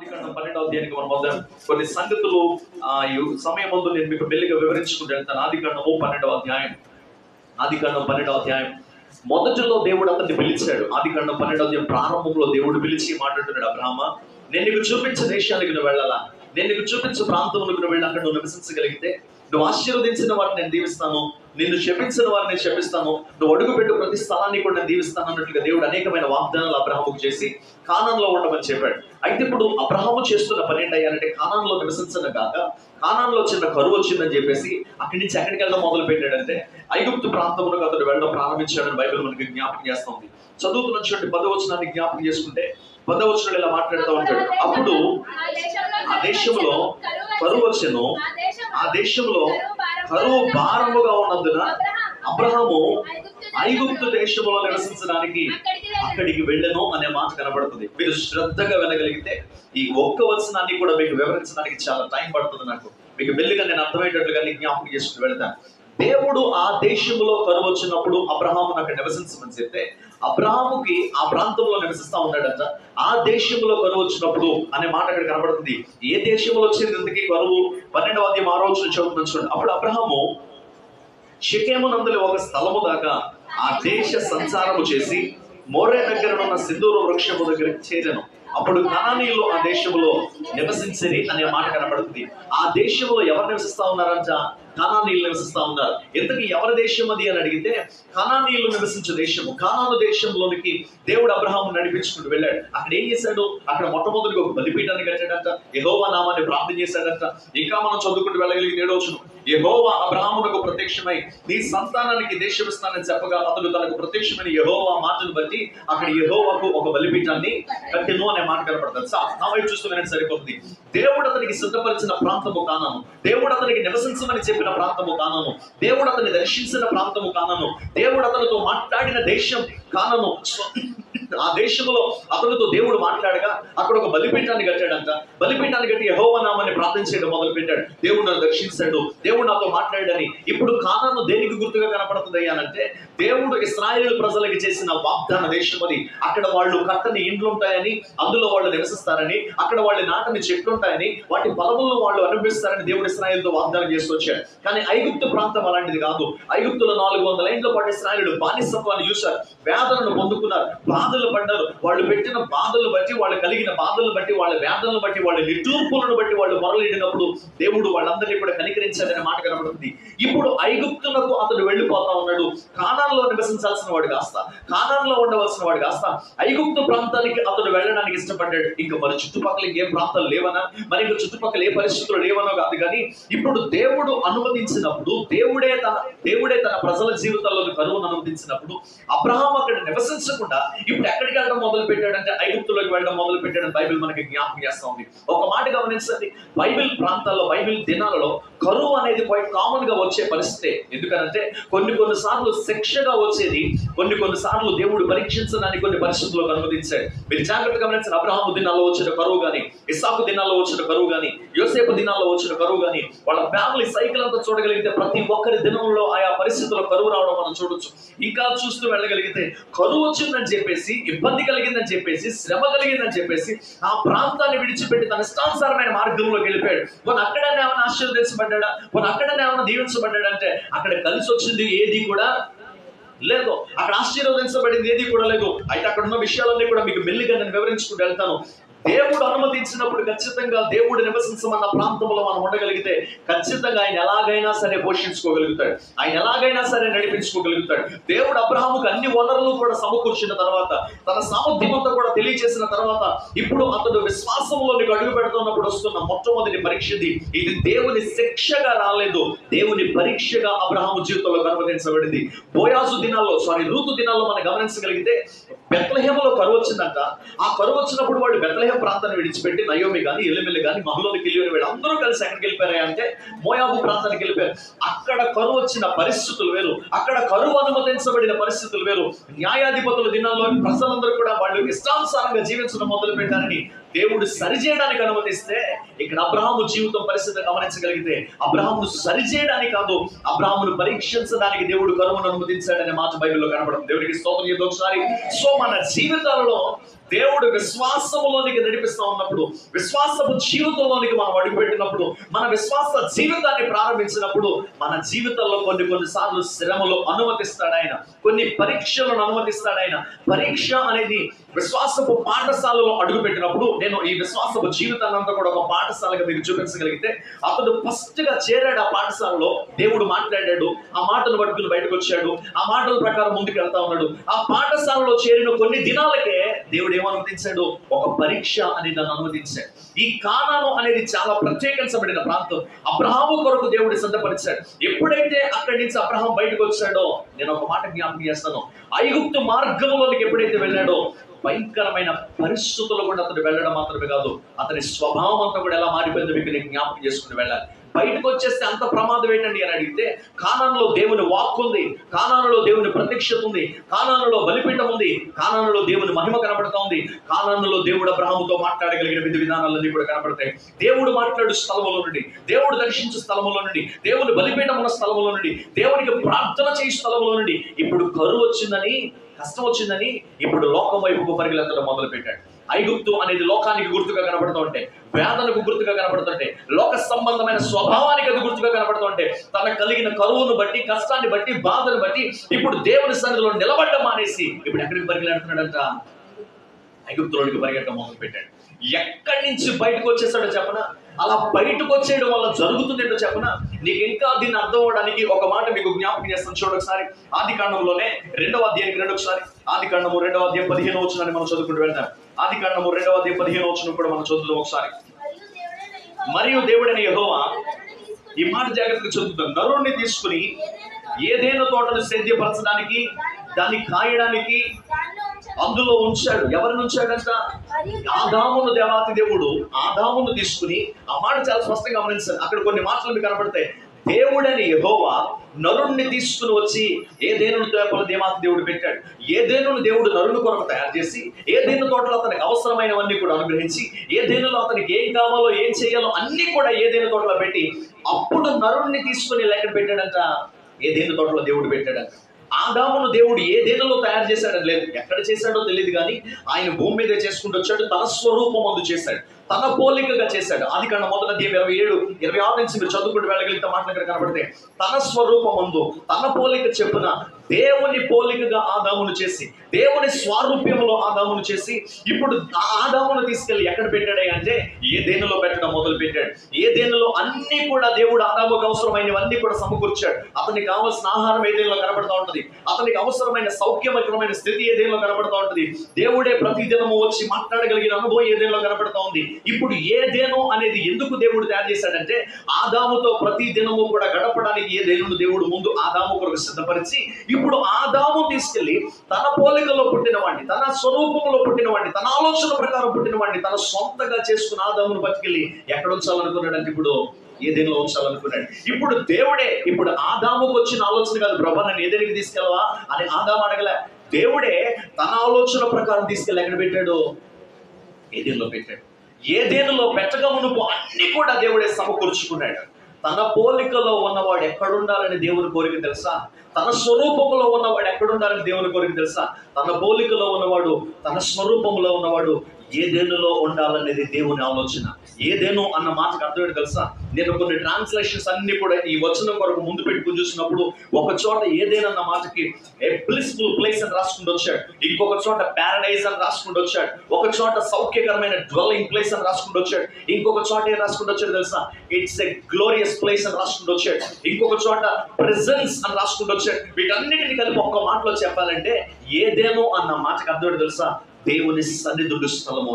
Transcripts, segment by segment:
ఆదికాండం 12వ అధ్యాయానికి మనం మొదలు కొన్ని సంగతులు ఈ సమయం ముందు నేను మీకు మెల్లిగా వివరించుకుంటూ వెళ్తాను. ఆదికాండం 12వ అధ్యాయం మొదటిలో దేవుడు అతన్ని పిలిచాడు. ఆదికాండం 12వ అధ్యాయం ప్రారంభంలో దేవుడు పిలిచి మాట్లాడుతున్నాడు, అబ్రహామా, నేను నీకు చూపించే దేశానికి నువ్వు వెళ్ళాలా, నేను నీకు చూపించే ప్రాంతంలో నువ్వు వెళ్ళి అక్కడ నువ్వు నివసించగలిగితే నువ్వు ఆశీర్వదించిన వారిని నేను దీవిస్తాను, నిన్ను శపించిన వారిని నేను శపిస్తాను, నువ్వు అడుగుపెట్టు ప్రతి స్థలాన్ని కూడా నేను దీవిస్తాను అన్నట్లుగా దేవుడు అనేకమైన వాగ్దానాలు అబ్రహాముకు చేసి కానాన్లో ఉండమని చెప్పాడు. అయితే ఇప్పుడు అబ్రహాము చేస్తున్న పని ఏంటంటే కానాన్లో నివసించను కాక కానాన్లో చిన్న కరువు వచ్చిందని చెప్పేసి అక్కడి నుంచి ఎక్కడికి వెళ్ళడం మొదలు పెట్టాడంటే ఐగుప్తు ప్రాంతంలోకి అతడు వెళ్ళడం ప్రారంభించాడని బైబిల్ మనకి జ్ఞాపకం చేస్తుంది. చదువుతున్నటువంటి 10వ వచనాన్ని జ్ఞాపకం చేసుకుంటే 10వ వచనంలో ఇలా మాట్లాడుతూ ఉంటాడు, అప్పుడు ఆ దేశంలో కరువు వచ్చెను, ఆ దేశంలో కరువు భారముగా ఉన్నందున అబ్రహాము ఐగుప్తు దేశంలో నివసించడానికి అక్కడికి వెళ్ళను అనే మాట కనబడుతుంది. మీరు శ్రద్ధగా వినగలిగితే ఈ ఒక్క వచనాన్ని కూడా మీకు వివరించడానికి చాలా టైం పడుతుంది. నాకు మీకు మెల్లిగా నేను అర్థమయ్యేటట్లుగా జ్ఞాపకం చేసుకుని వెళ్తాను. దేవుడు ఆ దేశంలో కరువు వచ్చినప్పుడు అబ్రహామును అక్కడ నివసించమని చెప్తే అబ్రహాముకి ఆ ప్రాంతంలో నివసిస్తా ఉన్నాడంట. ఆ దేశంలో కరువు వచ్చినప్పుడు అనే మాట అక్కడ కనబడుతుంది. ఏ దేశంలో వచ్చింది ఇంతకీ కరువు? 12వ అధ్యాయం 6వ వచనం చదువుతున్నాను చూడండి. అప్పుడు అబ్రహాము షెకెము నందులో ఒక స్థలము దాకా ఆ దేశ సంచారము చేసి మోరే దగ్గర ఉన్న సింధూర వృక్షము దగ్గరికి చేరాను. అప్పుడు కనానీయులు ఆ దేశంలో నివసించరి అనే మాట కనబడుతుంది. ఆ దేశంలో ఎవరు నివసిస్తా ఉన్నారంట? కనానీయులు నివసిస్తా ఉన్నారు. ఇంతకీ ఎవరి దేశం అది అని అడిగితే కనానీయులు నివసించే దేశము. కానాను దేశంలోనికి దేవుడు అబ్రహాము నడిపించుకుంటూ వెళ్ళాడు. అక్కడ ఏం చేశాడు? అక్కడ మొట్టమొదటిగా ఒక బలిపీఠాన్ని కట్టాడంట, యెహోవా నామాన్ని ప్రార్థన చేశాడంట. ఇంకా మనం చదువుకుంటూ వెళ్ళగలిగి 7వ వచనం, యెహోవా అబ్రహామునకు ప్రత్యక్షమై నీ సంతానానికి దేశం ఇస్తానని చెప్పగా అతడు తనకు ప్రత్యక్షమైన యెహోవా మాటను బట్టి అక్కడ యెహోవాకు ఒక బలిపీఠాన్ని కట్టెను అనే మాట కనపడుతుంది. నా వైపు చూస్తూ సరిపోతుంది. దేవుడు అతనికి సిద్ధపరిచిన ప్రాంతము కానాను, దేవుడు అతనికి నివసించమని చెప్పిన ప్రాంతము కానాను, దేవుడు అతన్ని దర్శించిన ప్రాంతము కానాను, దేవుడు అతనితో మాట్లాడిన దేశం కానాను. ఆ దేశంలో అతనితో దేవుడు మాట్లాడగా అక్కడ ఒక బలిపీఠాన్ని కట్టాడంట. బలిపీఠాన్ని కట్టి యెహోవా నామాన్ని ప్రార్థన చేయడం మొదలు పెట్టాడు. దేవుడు నన్ను దర్శించాడు, దేవుడు నాతో మాట్లాడని. ఇప్పుడు కానాను దేనికి గుర్తుగా కనపడుతుంది అంటే దేవుడు ఇశ్రాయేలు ప్రజలకి చేసిన వాగ్దాన దేశం అది. అక్కడ వాళ్ళు కట్టని ఇండ్లు ఉంటాయని, అందులో వాళ్ళు నివసిస్తారని, అక్కడ వాళ్ళు నాటని చెట్లు ఉంటాయని, వాటి ఫలములను వాళ్ళు అనుభవిస్తారని దేవుడు ఇశ్రాయేలుతో వాగ్దానం చేస్తూ వచ్చాడు. కానీ ఐగుప్తు ప్రాంతం అలాంటిది కాదు. ఐగుప్తులో 400 ఏళ్ల పాటు ఇశ్రాయేలు బానిసత్వాన్ని చూశారు, వేదనను పొందుకున్నారు, బాధలు పడ్డారు. వాళ్ళు పెట్టిన బాధలు బట్టి, వాళ్ళు కలిగిన బాధలు బట్టి, వాళ్ళ వేదనలు బట్టి, వాళ్ళ నిట్టూర్పులను బట్టి వాళ్ళు మొరలిడినప్పుడు దేవుడు వాళ్ళందరినీ కూడా కనికరించాడనే మాట కనబడుతుంది. ఇప్పుడు ఐగుప్తులకు అతడు వెళ్ళిపోతా ఉన్నాడు. కానాన్లో నివసించాల్సిన వాడు కాస్త, కానాన్లో ఉండవలసిన వాడు కాస్త ఐగుప్తు ప్రాంతానికి అతడు వెళ్ళడానికి ఇష్టపడ్డాడు. ఇంకా మరి చుట్టుపక్కల ఇంకేం ప్రాంతాలు లేవనా, మరి ఇంకా చుట్టుపక్కల ఏ పరిస్థితులు లేవనో కాదు. కానీ ఇప్పుడు దేవుడు అనుమతించినప్పుడు, దేవుడే తన ప్రజల జీవితాల్లో కరువును అనుమతించినప్పుడు అబ్రహాము అక్కడ నివసించకుండా ఇప్పుడు ఎక్కడికి వెళ్ళడం మొదలు పెట్టాడంటే ఐగుప్తులోకి వెళ్ళడం మొదలు పెట్టాడని బైబిల్ మనకి జ్ఞాపకం చేస్తా ఉంది. ఒక మాట గమనించండి, బైబిల్ ప్రాంతాల్లో, బైబిల్ దినాలలో కరువు అనేది క్వైట్ కామన్ గా వచ్చే పరిస్థితి. ఎందుకంటే కొన్ని సార్లు శిక్షగా వచ్చేది, కొన్ని సార్లు దేవుడు పరీక్షించడానికి కొన్ని పరిస్థితుల్లో అనుమతించాడు. మీరు జాగ్రత్తగా గమనించిన అబ్రహాము దినాల్లో వచ్చిన కరువు గాని, ఇస్సాకు దినాల్లో వచ్చిన కరువు గాని, యోసేపు దినాల్లో వచ్చిన కరువు గాని, వాళ్ళ ఫ్యామిలీ సైకిల్ అంతా చూడగలిగితే ప్రతి ఒక్కరి దినంలో ఆయా పరిస్థితుల్లో కరువు రావడం మనం చూడొచ్చు. ఇంకా చూస్తూ వెళ్ళగలిగితే కరువు వచ్చిందని చెప్పేసి, ఇబ్బంది కలిగిందని చెప్పేసి, శ్రమ కలిగిందని చెప్పేసి ఆ ప్రాంతాన్ని విడిచిపెట్టి తన ఇష్టానుసారమైన మార్గంలోకి వెళ్ళిపోయాడు. కొన్ని అక్కడనే ఏమైనా ఆశీర్వదించబడ్డా, కొన్ని అక్కడనే ఏమైనా దీవించబడ్డాడంటే అక్కడ కలిసి వచ్చింది ఏది కూడా లేదు, అక్కడ ఆశీర్వదించబడింది ఏది కూడా లేదు. అయితే అక్కడ ఉన్న విషయాలన్నీ కూడా మీకు మెల్లిగా నేను వివరించుకుంటూ వెళ్తాను. దేవుడు అనుమతించినప్పుడు ఖచ్చితంగా దేవుడు నివసించమన్న ప్రాంతంలో మనం ఉండగలిగితే ఖచ్చితంగా ఆయన ఎలాగైనా సరే పోషించుకోగలుగుతాడు, ఆయన ఎలాగైనా సరే నడిపించుకోగలుగుతాడు. దేవుడు అబ్రహాముకు అన్ని వనరులు కూడా సమకూర్చిన తర్వాత, తన సామర్థ్యంతో కూడా తెలియజేసిన తర్వాత, ఇప్పుడు అతడు విశ్వాసంలోనికి అడుగు పెడుతున్నప్పుడు వస్తున్న మొట్టమొదటి పరీక్ష ఇది దేవుని శిక్షగా రాలేదు, దేవుని పరీక్షగా అబ్రహాము జీవితంలో అనుమతించబడింది. రూతు దినాల్లో మనం గమనించగలిగితే బెత్లెహేములో కరువు వచ్చిందంట. ఆ కరువు వచ్చినప్పుడు వాళ్ళు బెత్లెహేము ప్రాంతాన్ని విడిచిపెట్టి నయోమి గాని, ఎలిమెల్లి గాని, మహలోని కిలియోని వీళ్ళు అందరూ కలిసి ఎక్కడికి వెళ్ళిపోయారు అంటే మోయాబు ప్రాంతానికి వెళ్ళిపోయారు. అక్కడ కరువు వచ్చిన పరిస్థితులు వేరు, అక్కడ కరువు అనుమతించబడిన పరిస్థితులు వేరు. న్యాయాధిపతుల దినాల్లో ప్రజలందరూ కూడా వాళ్ళు ఇష్టానుసారంగా జీవించడం మొదలు పెట్టారని దేవుడు సరిచేయడానికి అనుమతిస్తే, ఇక్కడ అబ్రహాము జీవితం పరిస్థితి గమనించగలిగితే అబ్రహామును సరిచేయడానికి కాదు, అబ్రహామును పరీక్షించడానికి దేవుడు కరువును అనుమతించాడనే మాట బైబిల్లో కనపడుతుంది. దేవుడికి స్తోత్రం చేద్దాం ఒకసారి. సో మన జీవితాలలో దేవుడు విశ్వాసములోనికి నడిపిస్తా ఉన్నప్పుడు, విశ్వాసపు జీవితంలోనికి మనం అడుగుపెట్టినప్పుడు, మన విశ్వాస జీవితాన్ని ప్రారంభించినప్పుడు మన జీవితంలో కొన్నిసార్లు శ్రమలు అనుమతిస్తాడు ఆయన, కొన్ని పరీక్షలను అనుమతిస్తాడు ఆయన. పరీక్ష అనేది విశ్వాసపు పాఠశాలలో అడుగుపెట్టినప్పుడు, నేను ఈ విశ్వాసపు జీవితాన్ని అంతా కూడా ఒక పాఠశాలగా మీకు చూపించగలిగితే, అతడు ఫస్ట్ గా చేరాడు ఆ పాఠశాలలో, దేవుడు మాట్లాడాడు, ఆ మాటలు పట్టుకుని బయటకు వచ్చాడు, ఆ మాటల ప్రకారం ముందుకు వెళ్తా ఉన్నాడు. ఆ పాఠశాలలో చేరిన కొన్ని దినాలకే దేవుడు ఏమనుమతించాడు, ఒక పరీక్ష అనేది నన్ను అనుమతించాడు. ఈ కానాను అనేది చాలా ప్రత్యేకించబడిన ప్రాంతం. అబ్రహాము కొరకు దేవుడు సిద్ధపరిచాడు. ఎప్పుడైతే అక్కడి నుంచి అబ్రహాం బయటకు వచ్చాడో, నేను ఒక మాట జ్ఞాపకం చేస్తాను, ఐగుప్తు మార్గంలోనికి ఎప్పుడైతే వెళ్ళాడో భయంకరమైన పరిస్థితుల్లో కూడా అతడు వెళ్ళడం మాత్రమే కాదు, అతని స్వభావం అంతా కూడా ఎలా మారిపోయిందో మీకు నేను జ్ఞాపకం చేసుకుని వెళ్ళాలి. బయటకు వచ్చేస్తే అంత ప్రమాదం ఏంటండి అని అడిగితే, కానానులో దేవుని వాక్ ఉంది, కానానులో దేవుని ప్రత్యక్షత ఉంది, కానానులో బలిపీఠం ఉంది, కానానులో దేవుని మహిమ కనబడతా ఉంది, కానానులో దేవుడు అబ్రహాముతో మాట్లాడగలిగిన విధి విధానాలన్నీ కూడా కనబడతాయి. దేవుడు మాట్లాడు స్థలములో నుండి, దేవుడు దర్శించే స్థలములో నుండి, దేవుని బలిపీఠం ఉన్న స్థలములో నుండి, దేవునికి ప్రార్థన చేసే స్థలములో నుండి, ఇప్పుడు కరువు వచ్చిందని, కష్టం వచ్చిందని ఇప్పుడు లోకం వైపుకు పరిగెత్తడం మొదలు పెట్టాడు. ఐగుప్తు అనేది లోకానికి గుర్తుగా కనబడుతుంటే, వేదనకు గుర్తుగా కనబడుతుంటే, లోక సంబంధమైన స్వభావానికి అది గుర్తుగా కనబడుతుంటే, తనకు కలిగిన కరువును బట్టి, కష్టాన్ని బట్టి, బాధను బట్టి ఇప్పుడు దేవుని సన్నిధిలో నిలబడ్డం మానేసి ఇప్పుడు ఎక్కడికి పరిగెడుతున్నాడంట, ఐగుప్తులోనికి పరిగెట్టడం మొదలు పెట్టాడు. ఎక్కడి నుంచి బయటకు వచ్చేసాడో చెప్పనా, అలా బయటకు వచ్చేయడం వల్ల జరుగుతుందేంటో చెప్పనా, నీకు ఇంకా దీన్ని అర్థం అవడానికి ఒక మాట మీకు జ్ఞాపకం చేస్తాను. చూడండి ఒకసారి, ఆది కాండంలోనే 2వ అధ్యాయానికి రండి ఒకసారి. ఆది కాండము 2వ అధ్యాయం 15వ వచనాన్ని మనం చదువుకుంటూ వెళ్తాం. ఆది కాండము 2వ అధ్యాయం 15వ వచనం కూడా మనం చదువుదాం ఒకసారి. మరియు దేవుడైన యెహోవా, ఈ మాట జాగ్రత్తగా చదువుతాం, నరుణ్ణి తీసుకుని ఏదైనా తోటను సేద్యపరచడానికి, దాన్ని కాయడానికి అందులో ఉంచాడు. ఎవరిని ఉంచాడంట? ఆదామును. దేవాతి దేవుడు ఆదామును తీసుకుని, ఆ మాట చాలా స్పష్టంగా గమనించాలి. అక్కడ కొన్ని మాటలు మీకు కనబడతాయి. దేవుడని యెహోవా నరుణ్ణి తీసుకుని వచ్చి ఏదేను తోటలో దేవాతి దేవుడు పెట్టాడు. ఏదేను దేవుడు నరుని కొరకు తయారు చేసి, ఏదేను తోటలో అతనికి అవసరమైనవన్నీ కూడా అనుగ్రహించి, ఏదేనులో అతనికి ఏం కావాలో ఏం చేయాలో అన్ని కూడా ఏదేను తోటలో పెట్టి, అప్పుడు నరుణ్ణి తీసుకుని లెక్క పెట్టాడంట. ఏదేను తోటలో దేవుడు పెట్టాడంట. ఆదామును దేవుడు ఏదేనులో తయారు చేశాడని లేదు, ఎక్కడ చేశాడో తెలియదు, కానీ ఆయన భూమి మీద చేసుకుంటూ వచ్చాడు. తన స్వరూపం అందు చేశాడు, తన పోలికగా చేశాడు. ఆది కాండం 1వ అధ్యాయం 27, 26 నుంచి మీరు చదువుకుంటూ వెళ్ళగలిగితే మాటలు ఇక్కడ కనబడితే, తన స్వరూపం అందు తన పోలిక చెప్పున దేవుని పోలికగా ఆదామును చేసి, దేవుని స్వారూప్యంలో ఆదామును చేసి, ఇప్పుడు ఆ ఆదామును తీసుకెళ్లి ఎక్కడ పెట్టాడే అంటే ఏదేనులో పెట్టడం మొదలు పెట్టాడు. ఏదేనులో అన్ని కూడా దేవుడు ఆదాముకు అవసరమైనవన్నీ కూడా సమకూర్చాడు. అతనికి కావాల్సిన ఆహారం ఏదేనులో కనబడుతూ ఉంటుంది, అతనికి అవసరమైన సౌఖ్యమకరమైన స్థితి ఏదేనులో కనబడుతూ ఉంటుంది. దేవుడే ప్రతి దినము వచ్చి మాట్లాడగలిగిన అనుభవం ఏదేనులో కనబడుతూ ఉంది. ఇప్పుడు ఏదేను అనేది ఎందుకు దేవుడు తయారు చేశాడంటే, ఆదాముతో ప్రతి దినము కూడా గడపడానికి ఏదేను దేవుడు ముందు ఆదాము కొరకు సిద్ధపరిచి, ఇప్పుడు ఆదాము తీసుకెళ్లి తన పోలికలో పుట్టిన వాడిని, తన స్వరూపంలో పుట్టిన వాడిని, తన ఆలోచన ప్రకారం పుట్టిన వాడిని తన సొంతగా చేసుకున్న ఆదామును పట్టుకెళ్ళి ఎక్కడ ఉంచాలనుకున్నాడంటే ఇప్పుడు ఏదేనులో ఉంచాలనుకున్నాడు. ఇప్పుడు దేవుడే, ఇప్పుడు ఆదాముకు వచ్చిన ఆలోచన కాదు, ప్రభా నన్ను ఏదేనికి తీసుకెళ్ళవా అని ఆదాము అడగలే. దేవుడే తన ఆలోచన ప్రకారం తీసుకెళ్ళి ఎక్కడ పెట్టాడు? ఏదేనులో పెట్టాడు. ఏదేనులో పెట్టక మునుపు అన్ని కూడా దేవుడే సమకూర్చుకున్నాడు. తన పోలికలో ఉన్నవాడు ఎక్కడుండాలని దేవుని కోరిక తెలుసా? తన స్వరూపంలో ఉన్నవాడు ఎక్కడుండాలని దేవుని కోరిక తెలుసా? తన పోలికలో ఉన్నవాడు, తన స్వరూపంలో ఉన్నవాడు ఏదేనులో ఉండాలనేది దేవుని ఆలోచన. ఏదేను అన్న మాటకు అర్థం తెలుసా? నేను కొన్ని ట్రాన్స్లేషన్స్ అన్ని కూడా ఈ వచనం కొరకు ముందు పెట్టుకుని చూసినప్పుడు, ఒక చోట ఏదేనన్న మాటకి ఏ బ్లిస్ఫుల్ ప్లేస్ అని రాసుకుంటూ వచ్చాడు, ఇంకొక చోట ప్యారడైజ్ అని రాసుకుంటూ వచ్చాడు, ఒక చోట సౌఖ్యకరమైన డ్వెల్లింగ్ ప్లేస్ అని రాసుకుంటూ వచ్చాడు, ఇంకొక చోట ఏం రాసుకుంటూ వచ్చాడు తెలుసా? ఇట్స్ ఎ గ్లోరియస్ ప్లేస్ అని రాసుకుంటూ వచ్చాడు, ఇంకొక చోట ప్రెజెన్స్ అని రాసుకుంటూ వచ్చాడు. వీటన్నిటిని కలిపి ఒక్క మాటలో చెప్పాలంటే ఏదేను అన్న మాటకు అర్థం తెలుసా? దేవుని సన్నిధుడు స్థలము,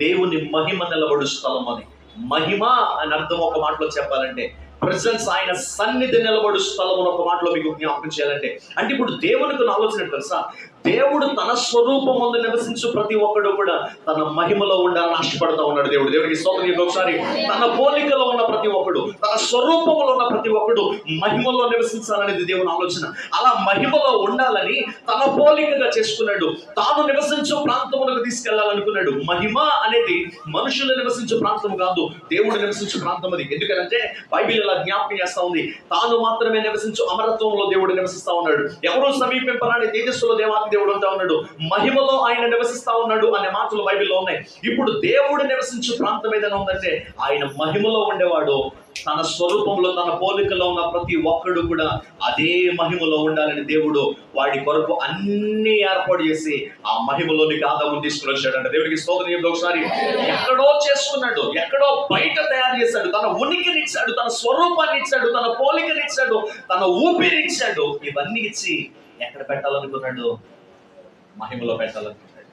దేవుని మహిమ నిలబడు స్థలం. అని మహిమ అని అర్థం ఒక మాటలో చెప్పాలంటే ప్రెసెన్స్, ఆయన సన్నిధి నిలబడు స్థలం ఒక మాటలో మీకు జ్ఞాపకం చేయాలంటే. అంటే ఇప్పుడు దేవునికి ఆలోచన తెలుసా? దేవుడు తన స్వరూపమందు నివసించు ప్రతి ఒక్కడు కూడా తన మహిమలో ఉండాలని ఆశపడుతూ ఉన్నాడు. దేవుడికి స్తోత్రం. ఒకసారి తన పోలికలో ఉన్న ప్రతి ఒక్కడు, తన స్వరూపంలో ఉన్న ప్రతి ఒక్కడు మహిమలో నివసించాలనేది దేవుని ఆలోచన. అలా మహిమలో ఉండాలని తన పోలికగా చేసుకున్నాడు. తాను నివసించు ప్రాంతములకు తీసుకెళ్లాలనుకున్నాడు. మహిమ అనేది మనుషులు నివసించు ప్రాంతం కాదు, దేవుడు నివసించు ప్రాంతం అది. ఎందుకంటే బైబిల్ ఇలా జ్ఞాపకం చేస్తా ఉంది, తాను మాత్రమే నివసించు అమరత్వంలో దేవుడు నివసిస్తా ఉన్నాడు. ఎవరు సమీపింపరాని తేజస్సులో దేవాతి దేవుడు అంతా ఉన్నాడు. మహిమలో ఆయన నివసిస్తా ఉన్నాడు అనే మాటలు బైబిల్లో ఉన్నాయి. ఇప్పుడు దేవుడు నివసించు ప్రాంతం ఏదైనా ఉందంటే ఆయన మహిమలో ఉండేవాడు. తన స్వరూపంలో తన పోలికలో ఉన్న ప్రతి ఒక్కడు కూడా అదే మహిమలో ఉండాలని దేవుడు వాడి కొరకు అన్ని ఏర్పాటు చేసి ఆ మహిమలోనికి ఆదాము తీసుకుని వచ్చాడంట. దేవుడికి స్తోత్రం. ఒకసారి ఎక్కడో చేసుకున్నాడు, ఎక్కడో బయట తయారు చేశాడు, తన ఉనికినిచ్చాడు, తన స్వరూపాన్ని ఇచ్చాడు, తన పోలికనిచ్చాడు, తన ఊపిరిచ్చాడు. ఇవన్నీ ఇచ్చి ఎక్కడ పెట్టాలనుకున్నాడు? మహిమలో పెట్టాలనుకున్నాడు.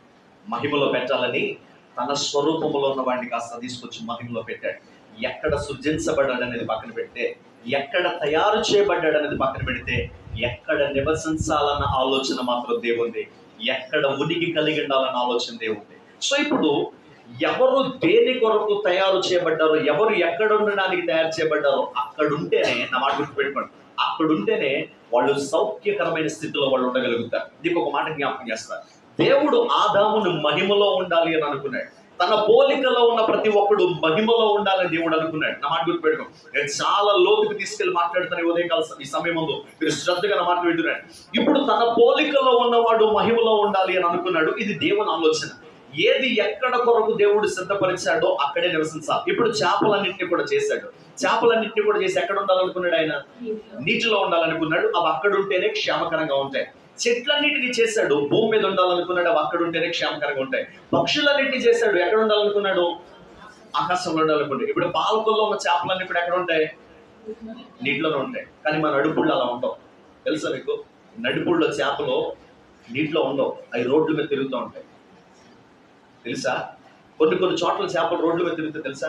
మహిమలో పెట్టాలని తన స్వరూపంలో ఉన్న వాడిని కాస్త తీసుకొచ్చి మహిమలో పెట్టాడు. ఎక్కడ సృజించబడ్డాడు అనేది పక్కన పెడితే, ఎక్కడ తయారు చేయబడ్డాడు అనేది పక్కన పెడితే, ఎక్కడ నివసించాలన్న ఆలోచన మాత్రం దేవుంది, ఎక్కడ ఉనికి కలిగి ఉండాలన్న ఆలోచన దేవుంది. సో ఇప్పుడు ఎవరు దేని కొరకు తయారు చేయబడ్డారో, ఎవరు ఎక్కడ ఉండడానికి తయారు చేయబడ్డారో అక్కడుంటేనే, నా మాట గుర్తుపెట్టుకోండి, అక్కడుంటేనే వాళ్ళు సౌఖ్యకరమైన స్థితిలో వాళ్ళు ఉండగలుగుతారు. దీనికి ఒక మాట జ్ఞాపకం చేస్తారు. దేవుడు ఆదామును మహిమలో ఉండాలి అని అనుకున్నాడు. తన పోలికలో ఉన్న ప్రతి ఒక్కడు మహిమలో ఉండాలని దేవుడు అనుకున్నాడు. నా మాట గుర్తుపెట్టుకో. నేను చాలా లోతుకు తీసుకెళ్లి మాట్లాడుతాను ఉదయకాల ఈ సమయం ముందు, మీరు శ్రద్ధగా నా మాట వింటున్నాడు. ఇప్పుడు తన పోలికలో ఉన్నవాడు మహిమలో ఉండాలి అని అనుకున్నాడు. ఇది దేవుని ఆలోచన. ఏది ఎక్కడ కొరకు దేవుడు సిద్ధపరిచాడో అక్కడే నివసించాలి. ఇప్పుడు చేపలన్నింటినీ కూడా చేశాడు. చేపలన్నింటినీ కూడా చేసి ఎక్కడ ఉండాలనుకున్నాడు? ఆయన నీటిలో ఉండాలనుకున్నాడు. అవి అక్కడ ఉంటేనే క్షేమకరంగా ఉంటాయి. చెట్లన్నిటినీ చేశాడు, భూమి మీద ఉండాలనుకున్నాడు. అవి అక్కడ ఉంటేనే క్షేమకరంగా ఉంటాయి. పక్షులన్నింటినీ చేశాడు, ఎక్కడ ఉండాలనుకున్నాడు? ఆకాశంలో ఉండాలనుకుంటాడు. ఇప్పుడు పాలకుల్లో ఉన్న చేపలన్నీ కూడా ఎక్కడ ఉంటాయి? నీటిలోనే ఉంటాయి. కానీ మన నడుపుళ్ళు అలా ఉండవు. తెలుసా మీకు? నడుపుళ్ళలో చేపలు నీటిలో ఉండవు, అవి రోడ్ల మీద తిరుగుతూ ఉంటాయి. తెలుసా? కొన్ని చోట్ల చేపలు రోడ్ల మీద తిరుగుతాయి. తెలుసా?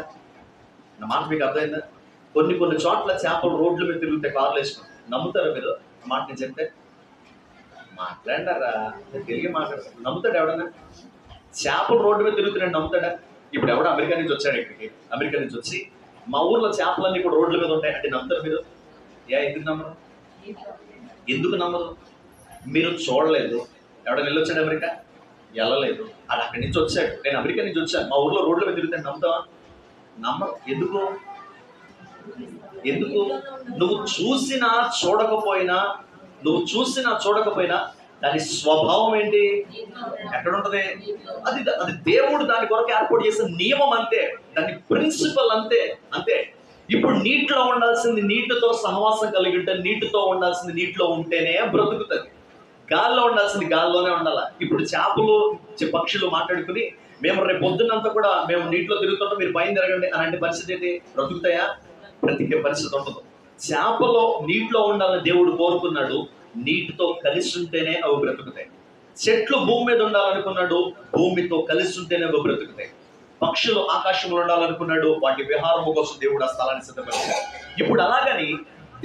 నా మాట మీకు అర్థమైందా? కొన్ని చోట్ల చేపలు రోడ్ల మీద తిరుగుతాయి, కార్లు వేసుకుని. నమ్ముతారా మీరు మాట నేను చెప్తే? మాట్లాడారా? తిరిగి మాట్లాడతారు. నమ్ముతాడు ఎవడన్నా? చేపలు రోడ్డు మీద తిరుగుతున్నాడు, నమ్ముతాడా? ఇప్పుడు ఎవడో అమెరికా నుంచి వచ్చాడు ఇక్కడికి. అమెరికా నుంచి వచ్చి మా ఊర్లో చేపలన్నీ కూడా రోడ్ల మీద ఉంటాయి అంటే నమ్ముతారు మీరు? ఎందుకు నమ్మరు? ఎందుకు నమ్మరు? మీరు చూడలేదు. ఎవడో వెళ్ళొచ్చాడు అమెరికా? వెళ్ళలేదు. అది అక్కడి నుంచి వచ్చాడు. నేను అమెరికా నుంచి వచ్చాను, మా ఊర్లో రోడ్ల మీద తిరుగుతాను, నమ్ముతావా? నమ్మరు. ఎందుకు? నువ్వు చూసినా చూడకపోయినా దాని స్వభావం ఏంటి? ఎక్కడ ఉంటది? అది దేవుడు దాని కొరకు ఏర్పాటు చేసిన నియమం అంతే, దాని ప్రిన్సిపల్ అంతే. ఇప్పుడు నీటిలో ఉండాల్సింది నీటితో సహవాసం కలిగి ఉంటే, నీటితో ఉండాల్సింది నీటిలో ఉంటేనే బ్రతుకుతుంది. గాల్లో ఉండాల్సింది గాల్లోనే ఉండాల. ఇప్పుడు చేపలు పక్షులు మాట్లాడుకుని మేము రేపు పొద్దున్నంతా కూడా మేము నీటిలో తిరుగుతుంటాం, మీరు పైన తిరగండి అలాంటి పరిస్థితి ఏంటి? బ్రతుకుతాయా? బ్రతికే పరిస్థితి ఉండదు. చేపలో నీటిలో ఉండాలని దేవుడు కోరుకున్నాడు. నీటితో కలిసి ఉంటేనే అవి బ్రతుకుతాయి. చెట్లు భూమి మీద ఉండాలనుకున్నాడు, భూమితో కలిసి ఉంటేనే అవి బ్రతుకుతాయి. పక్షులు ఆకాశంలో ఉండాలనుకున్నాడు, వాటి విహారము కోసం దేవుడు ఆ స్థలాన్ని సిద్ధపరిచాడు. ఇప్పుడు అలాగని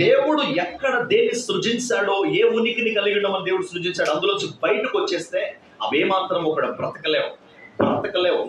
దేవుడు ఎక్కడ దేన్ని సృజించాడో, ఏ ఉనికిని కలిగి ఉండమని దేవుడు సృజించాడు, అందులోంచి బయటకు వచ్చేస్తే అవేమాత్రం ఒకటి బ్రతకలేవు.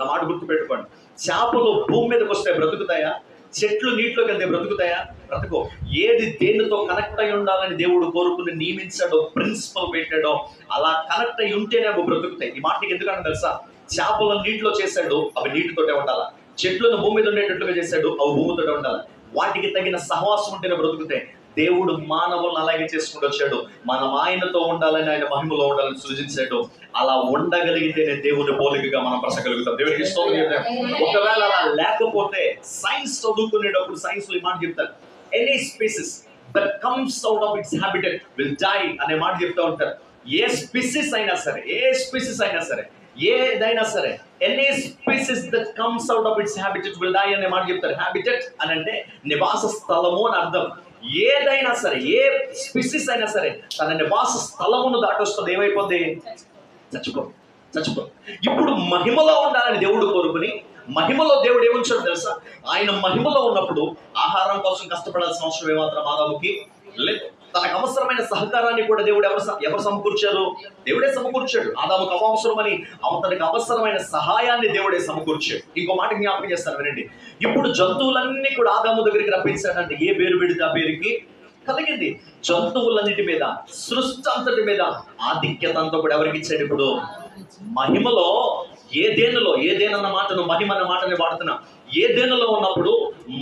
నా మాట గుర్తుపెట్టుకోండి. చేపలు భూమి మీదకి వస్తే బ్రతుకుతాయా? చెట్లు నీటిలోకి వెళ్తే బ్రతుకుతాయా? బ్రతుకో. ఏది దేనితో కనెక్ట్ అయి ఉండాలని దేవుడు కోరుకుని నియమించాడో, ప్రిన్సిపల్ పెట్టాడో, అలా కనెక్ట్ అయి ఉంటేనే అవి బ్రతుకుతాయి. ఈ మాటకి ఎందుకన్నా తెలుసా? చేపలను నీటిలో చేశాడు, అవి నీటితోటే ఉండాలి. చెట్లను భూమి మీద ఉండేటట్లుగా చేశాడు, అవి భూమితోటే ఉండాలి. వాటికి తగిన సహవాసం ఉంటేనే బ్రతుకుతాయి. దేవుడు మానవులను అలాగే చేసుకుంటూ వచ్చాడు. మనం ఆయనతో ఉండాలని, ఆయన మహిమలో ఉండాలని సృజించాడు. అలా ఉండగలిగితేనే దేవుని పోలికగా మనం బ్రతకగలుగుతాం. దేవునికి స్తోత్రం. ఒకవేళ అలా లేకపోతే, సైన్స్ చదువుకునేటప్పుడు సైన్స్ ఈ మాట చెప్తారు, any species that comes out of its habitat will die అనే మాట చెప్తూ ఉంటారు. ఏ స్పీసీస్ అయినా సరే, ఏదైనా సరే, any species that comes out of its habitat will die అనే మాట చెప్తారు. హ్యాబిటెట్ అని అంటే నివాస స్థలము అని అర్థం. ఏదైనా సరే, ఏ స్పీసీస్ అయినా సరే తన నివాస స్థలమును దాటొస్తుంది, ఏమైపోద్ది? చచ్చిపో. ఇప్పుడు మహిమలో ఉండాలని దేవుడు కోరుకుని, మహిమలో దేవుడు ఏముంచాడు తెలుసా? ఆయన మహిమలో ఉన్నప్పుడు ఆహారం కోసం కష్టపడాల్సిన అవసరం ఏమాత్రం ఆదాముకి లేదు. తనకు అవసరమైన సహకారాన్ని కూడా దేవుడు ఎవరు సమకూర్చారు? దేవుడే సమకూర్చాడు. ఆదాముకు అవసరమని అతనికి అవసరమైన సహాయాన్ని దేవుడే సమకూర్చాడు. ఇంకో మాట జ్ఞాపకం చేస్తాను వినండి. ఇప్పుడు జంతువులన్నీ కూడా ఆదాము దగ్గరికి రప్పించాడంటే ఏ పేరు పెడితే ఆ పేరుకి కలిగింది. జంతువులన్నిటి మీద, సృష్టి అంతటి మీద ఆధిక్యత అంతా కూడా ఎవరికి ఇచ్చాడు? ఇప్పుడు మహిమలో ఏదేనన్న మాటను మహిమ అన్న మాటని వాడుతున్నా. ఏదేనలో ఉన్నప్పుడు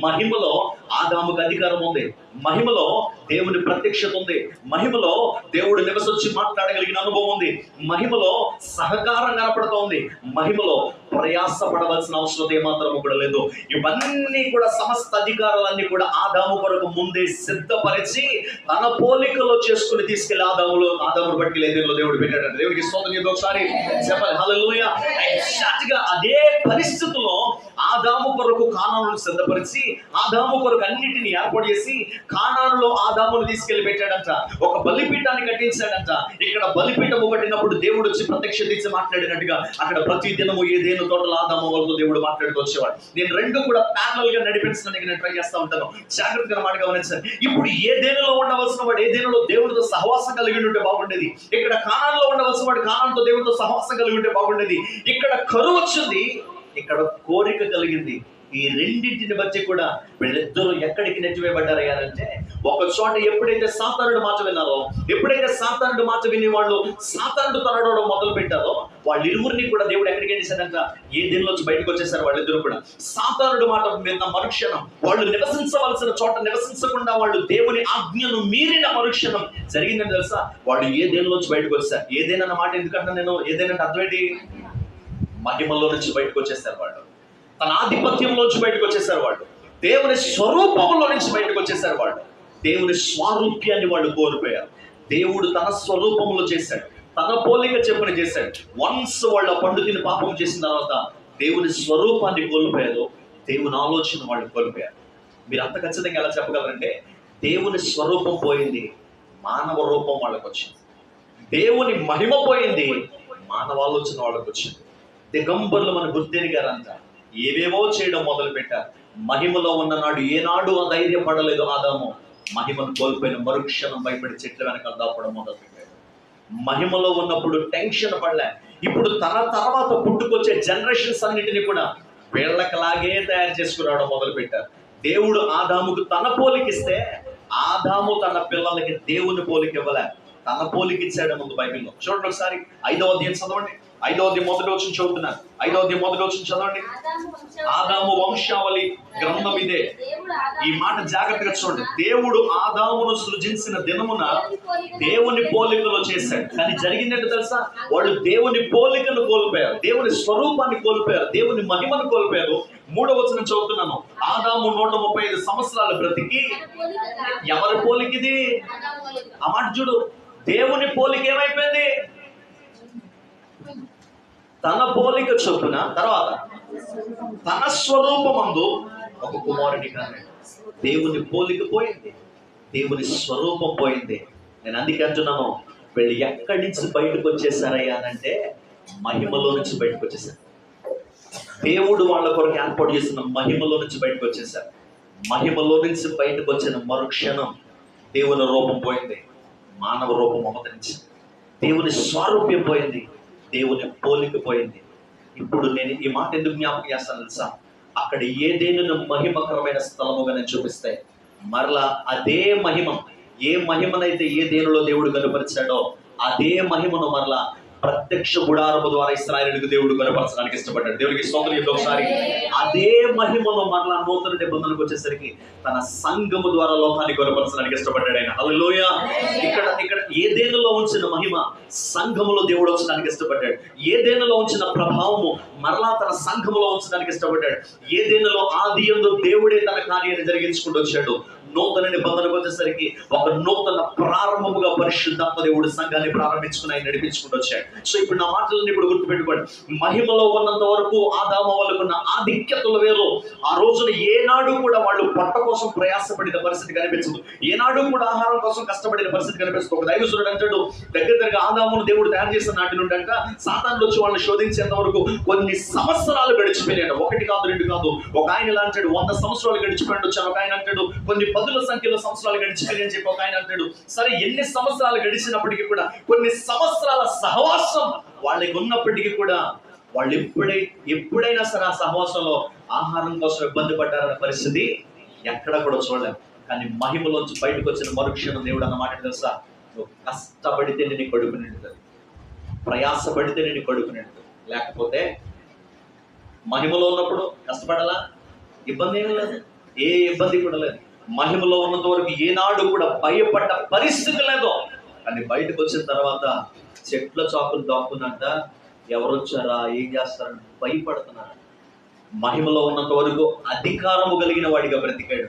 మహిమలో ఆదాముకు అధికారం ఉంది, మహిమలో దేవుని ప్రత్యక్షత ఉంది, మహిమలో దేవుడు నివసించి మాట్లాడగలిగిన అనుభవం ఉంది, మహిమలో సహకారం కనపడుతోంది, మహిమలో ప్రయాసపడవలసిన అవసరం ఏమాత్రం కూడా లేదు. ఇవన్నీ కూడా సమస్త అధికారాలన్నీ కూడా ఆదాము కొరకు ముందే సిద్ధపరిచి తన పోలికలో చేసుకుని తీసుకెళ్లి ఆదామును బట్టి లేదేలో దేవుడు పెట్టాడు. దేవుడికి స్తోత్రం. ఒకసారి చెప్పాలి హల్లెలూయా. ఎగ్జాక్ట్ గా అదే పరిస్థితుల్లో ఆదాము కొరకు కానానును సిద్ధపరిచి ఆదాము కొరకు అన్నిటిని ఏర్పాటు చేసి కానానులో ఆదామును తీసుకెళ్లి పెట్టాడంట. ఒక బలిపీఠాన్ని కట్టించాడంట. ఇక్కడ బలిపీఠం కట్టినప్పుడు దేవుడు వచ్చి ప్రత్యక్షత ఇచ్చి మాట్లాడినట్టుగా అక్కడ ప్రతి దినము ఏదేను తోటలో ఆదాము వాళ్ళతో దేవుడు మాట్లాడుతూ వచ్చేవాడు. నేను రెండు కూడా ప్యారలల్ గా నడిపించడానికి నేను ట్రై చేస్తా ఉంటాను. జాగ్రత్తగా మాట గమనించండి. ఇప్పుడు ఏదేనులో ఉండవలసిన వాడు ఏదేనులో దేవుడితో సహవాసం కలిగి ఉంటే బాగుండేది. ఇక్కడ కానానులో ఉండవలసిన వాడు కానానుతో దేవుడితో సహవాసం కలిగి ఉంటే బాగుండేది. ఇక్కడ కరువు వచ్చింది, ఇక్కడ కోరిక కలిగింది. ఈ రెండింటిని బట్టి కూడా వీళ్ళిద్దరూ ఎక్కడికి నెట్టివేయబడ్డారయ్యారంటే ఒక చోట ఎప్పుడైతే సాతానుడు మాట విన్నారో, ఎప్పుడైతే సాతానుడు మాట విని వాళ్ళు సాతానుడు తనడవడం మొదలు పెట్టారో వాళ్ళ ఇరువురిని కూడా దేవుడు ఎక్కడికి చేశాడంట? ఏ దీనిలోంచి బయటకు వచ్చేసారు వాళ్ళిద్దరు కూడా. సాతానుడు మాట విన్న మరుక్షణం వాళ్ళు నివసించవలసిన చోట నివసించకుండా వాళ్ళు దేవుని ఆజ్ఞను మీరిన మరుక్షణం జరిగిందని తెలుసా? వాళ్ళు ఏ దేనిలోంచి బయటకు వచ్చారు. ఏదేనన్న మాట ఎందుకంటే నేను ఏదేనంటే అర్థమేంటి? మహిమలో నుంచి బయటకు వచ్చేసారు వాళ్ళు. తన ఆధిపత్యంలోంచి బయటకు వచ్చేసారు వాళ్ళు. దేవుని స్వరూపంలో నుంచి బయటకు వచ్చేసారు వాళ్ళు. దేవుని స్వారూప్యాన్ని వాళ్ళు కోల్పోయారు. దేవుడు తన స్వరూపంలో చేశాడు, తన పోలిక చెప్పున చేశాడు. వన్స్ వాళ్ళ పండు తిని పాపం చేసిన తర్వాత దేవుని స్వరూపాన్ని కోల్పోయారు, దేవుని ఆలోచన వాళ్ళు కోల్పోయారు. మీరు అంత ఖచ్చితంగా ఎలా చెప్పగలరంటే దేవుని స్వరూపం పోయింది, మానవ రూపం వాళ్ళకి వచ్చింది. దేవుని మహిమ పోయింది, మానవ ఆలోచన వాళ్ళకి వచ్చింది. దిగంబర్లు మన గుర్తెరిగారంతా ఏవేవో చేయడం మొదలు పెట్టారు. మహిమలో ఉన్ననాడు ఏనాడు ధైర్యపడలేదు ఆదాము. మహిమను కోల్పోయిన మరుక్షణం భయపడి చెట్ల వెనకాల దాపడం మొదలు పెట్టాడు. మహిమలో ఉన్నప్పుడు టెన్షన్ పడలే. ఇప్పుడు తన తర్వాత పుట్టుకొచ్చే జనరేషన్స్ అన్నిటిని కూడా వీళ్ళకలాగే తయారు చేసుకురావడం మొదలు పెట్టారు. దేవుడు ఆదాముకు తన పోలికిస్తే ఆదాము తన పిల్లలకి దేవుని పోలిక ఇవ్వలే, తన పోలికి ఇచ్చాడు. ముందు బైబిల్లో చూడండి ఒకసారి 5వ అధ్యాయం చదవండి. 5వ అధ్యాయం 1వ వచనం చదువుతున్నాను. 5వ అధ్యాయం 1వ వచనం చదవండి. ఆదాము వంశావళి గ్రంథం ఇదే. ఈ మాట జాగ్రత్తగా చూడండి. దేవుడు ఆదామును సృజించిన దినమున దేవుని పోలికలో చేశాడు. కానీ జరిగిందంటే తెలుసా? వాళ్ళు దేవుని పోలికను కోల్పోయారు, దేవుని స్వరూపాన్ని కోల్పోయారు, దేవుని మహిమను కోల్పోయారు. 3వ వచనం చదువుతున్నాను. ఆదాము 135 సంవత్సరాలు బ్రతికి ఎవరి పోలికిది? ఆ మాట చూడు. దేవుని పోలిక ఏమైపోయింది? తన పోలిక చొప్పున తర్వాత తన స్వరూపమందు ఒక కుమారుని కానీ. దేవుని పోలిక పోయింది, దేవుని స్వరూపం పోయింది. నేను అందుకే అంటున్నాను, వీళ్ళు ఎక్కడి నుంచి బయటకు వచ్చేసారయ్యా అంటే మహిమలో నుంచి బయటకు వచ్చేసారు. దేవుడు వాళ్ళ కొరకు ఏర్పాటు చేసిన మహిమలో నుంచి బయటకు వచ్చేసారు. మహిమలో నుంచి బయటకు వచ్చిన మరుక్షణం దేవుని రూపం పోయింది, మానవ రూపం అవతరించింది. దేవుని స్వారూప్యం పోయింది, దేవుని పోలిక పోయింది. ఇప్పుడు నేను ఈ మాట ఎందుకు జ్ఞాపకం చేస్తాను తెలుసా? అక్కడ ఏదేను మహిమకరమైన స్థలముగా నేను చూపిస్తాయి. మరలా అదే మహిమ, ఏ మహిమనైతే ఏ దేనిలో దేవుడు కనుపరిచాడో అదే మహిమను మరలా ప్రత్యక్ష గుడారము ద్వారా ఇశ్రాయేలుకు దేవుడు కనపరచడానికి ఇష్టపడ్డాడు. దేవుడికి స్తోత్రం. ఒకసారి అదే మహిమను మరలా నూతన నిబంధనకు వచ్చేసరికి తన సంఘము ద్వారా లోకాన్ని కనపరచడానికి ఇష్టపడ్డాడు ఆయన. హల్లెలూయా. ఇక్కడ ఏదేనులో ఉంచిన మహిమ సంఘములో దేవుడు ఉంచడానికి ఇష్టపడ్డాడు. ఏదేనులో ఉంచిన ప్రభావము మరలా తన సంఘములో ఉంచడానికి ఇష్టపడ్డాడు. ఏదేనులో ఆదియందు దేవుడే తన కార్యాన్ని జరిగించుకుంటూ వచ్చాడు. నూతన నిబంధనకు వచ్చేసరికి ఒక నూతన ప్రారంభముగా పరిశుద్ధాత్మ దేవుడు సంఘాన్ని ప్రారంభించుకుని ఆయన నడిపించుకుంటూ వచ్చాడు. సో ఇప్పుడు నా మాటలను ఇప్పుడు గుర్తుపెట్టుకోండి. మహిమలో ఉన్నంత వరకు ఆదాము వాళ్ళకున్న ఆధిక్యతలు వేరు. ఆ రోజున ఏనాడు కూడా వాళ్ళు పొట్ట కోసం ప్రయాసపడిన పరిస్థితి కనిపించదు, ఏనాడు కూడా ఆహారం కోసం కష్టపడిన పరిస్థితి కనిపిస్తుంది. ఒక దైవజనుడు అంటాడు, దగ్గర ఆదామును దేవుడు తయారు చేసిన నాటి నుండి అంట సాతానుడు వచ్చి వాళ్ళని శోధించేంత వరకు కొన్ని సంవత్సరాలు గడిచిపోయినాడు. 1 కాదు 2 కాదు. ఒక ఆయన ఇలా అంటాడు 100 సంవత్సరాలు గడిచిపోయి వచ్చాను, ఒక ఆయన అంటాడు కొన్ని 10 పదుల సంఖ్యలో సంవత్సరాలు గడిచిపోయి అని చెప్పి ఒక ఆయన అంటాడు. సరే, ఎన్ని సంవత్సరాలు గడిచినప్పటికీ కూడా, కొన్ని సంవత్సరాల సహవాసం వాళ్ళకి ఉన్నప్పటికీ కూడా, వాళ్ళు ఎప్పుడైనా సరే ఆ సహవాసంలో ఆహారం కోసం ఇబ్బంది పడ్డారన్న పరిస్థితి ఎక్కడ కూడా చూడలేము. కానీ మహిమలోంచి బయటకు వచ్చిన మరుక్షణం దేవుడు అన్న మాట తెలుసా, నువ్వు కష్టపడితే నేను కడుపు నిండుతుంది, ప్రయాసపడితే నేను కడుపు నిండుతుంది. లేకపోతే మహిమలో ఉన్నప్పుడు కష్టపడాలా, ఇబ్బంది ఏమీ లేదు, ఏ ఇబ్బంది కూడా లేదు. మహిమలో ఉన్నంత వరకు ఏనాడు కూడా భయపడ్డ పరిస్థితి లేదు. కానీ బయటకు వచ్చిన తర్వాత చెట్ల చాకులు దాక్కున్నంట, ఎవరు వచ్చారా, ఏం చేస్తారని భయపడుతున్నారు. మహిమలో ఉన్నంత వరకు అధికారము కలిగిన వాడిగా బ్రతికాడు.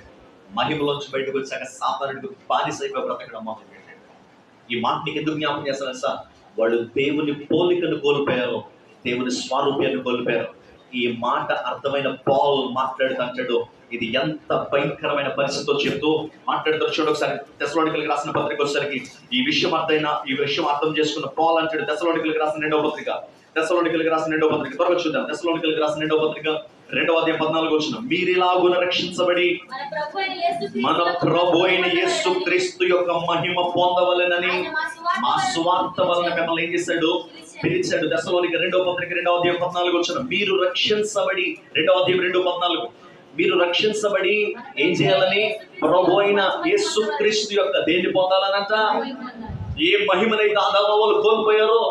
మహిమలోంచి బయటకు వచ్చాక సాతానుడికి బానిసైగా బ్రతకడం మొదలు పెట్టాడు. ఈ మాట నీకు ఎందుకు జ్ఞాపకం చేస్తాను సార్? వాళ్ళు దేవుని పోలికను కోల్పోయారు, దేవుని స్వారూప్యాన్ని కోల్పోయారు. ఈ మాట అర్థమైన పౌలు మాట్లాడుతాడు, ఇది ఎంత భయంకరమైన పరిస్థితితో చెప్తూ మాట్లాడుతారు. చూడండి ఒకసారి తెస్సలోనికీయులకు రాసిన పత్రిక వచ్చేసరికి ఈ విషయం అర్థం చేసుకున్న పౌలు అంటాడు. తెస్సలోనికీయులకు రాసిన రెండవ పత్రిక త్వరగా చూద్దాం. తెస్సలోనికీయులకు రాసిన రెండవ పత్రిక 2వ అధ్యాయం 14వ వచనం, మీరిలాగున రక్షించబడి మన ప్రభు అయిన యేసుక్రీస్తు యొక్క మహిమ పొందవలెనని మా సువార్త వలన మిమ్మల్ని ఏం చేశాడు, పిలిచాడు. తెస్సలోనికీయుల 2వ పత్రిక 2వ అధ్యాయం 14వ వచనం, మీరు రక్షించబడి, 2వ అధ్యాయం 2:14, మీరు రక్షించబడి ఏం చేయాలని, ప్రభు అయిన యేసుక్రీస్తు యొక్క దేన్ని పొందాలనంట, ఏ మహిమనైతే ఆదాము కోల్పోయారో,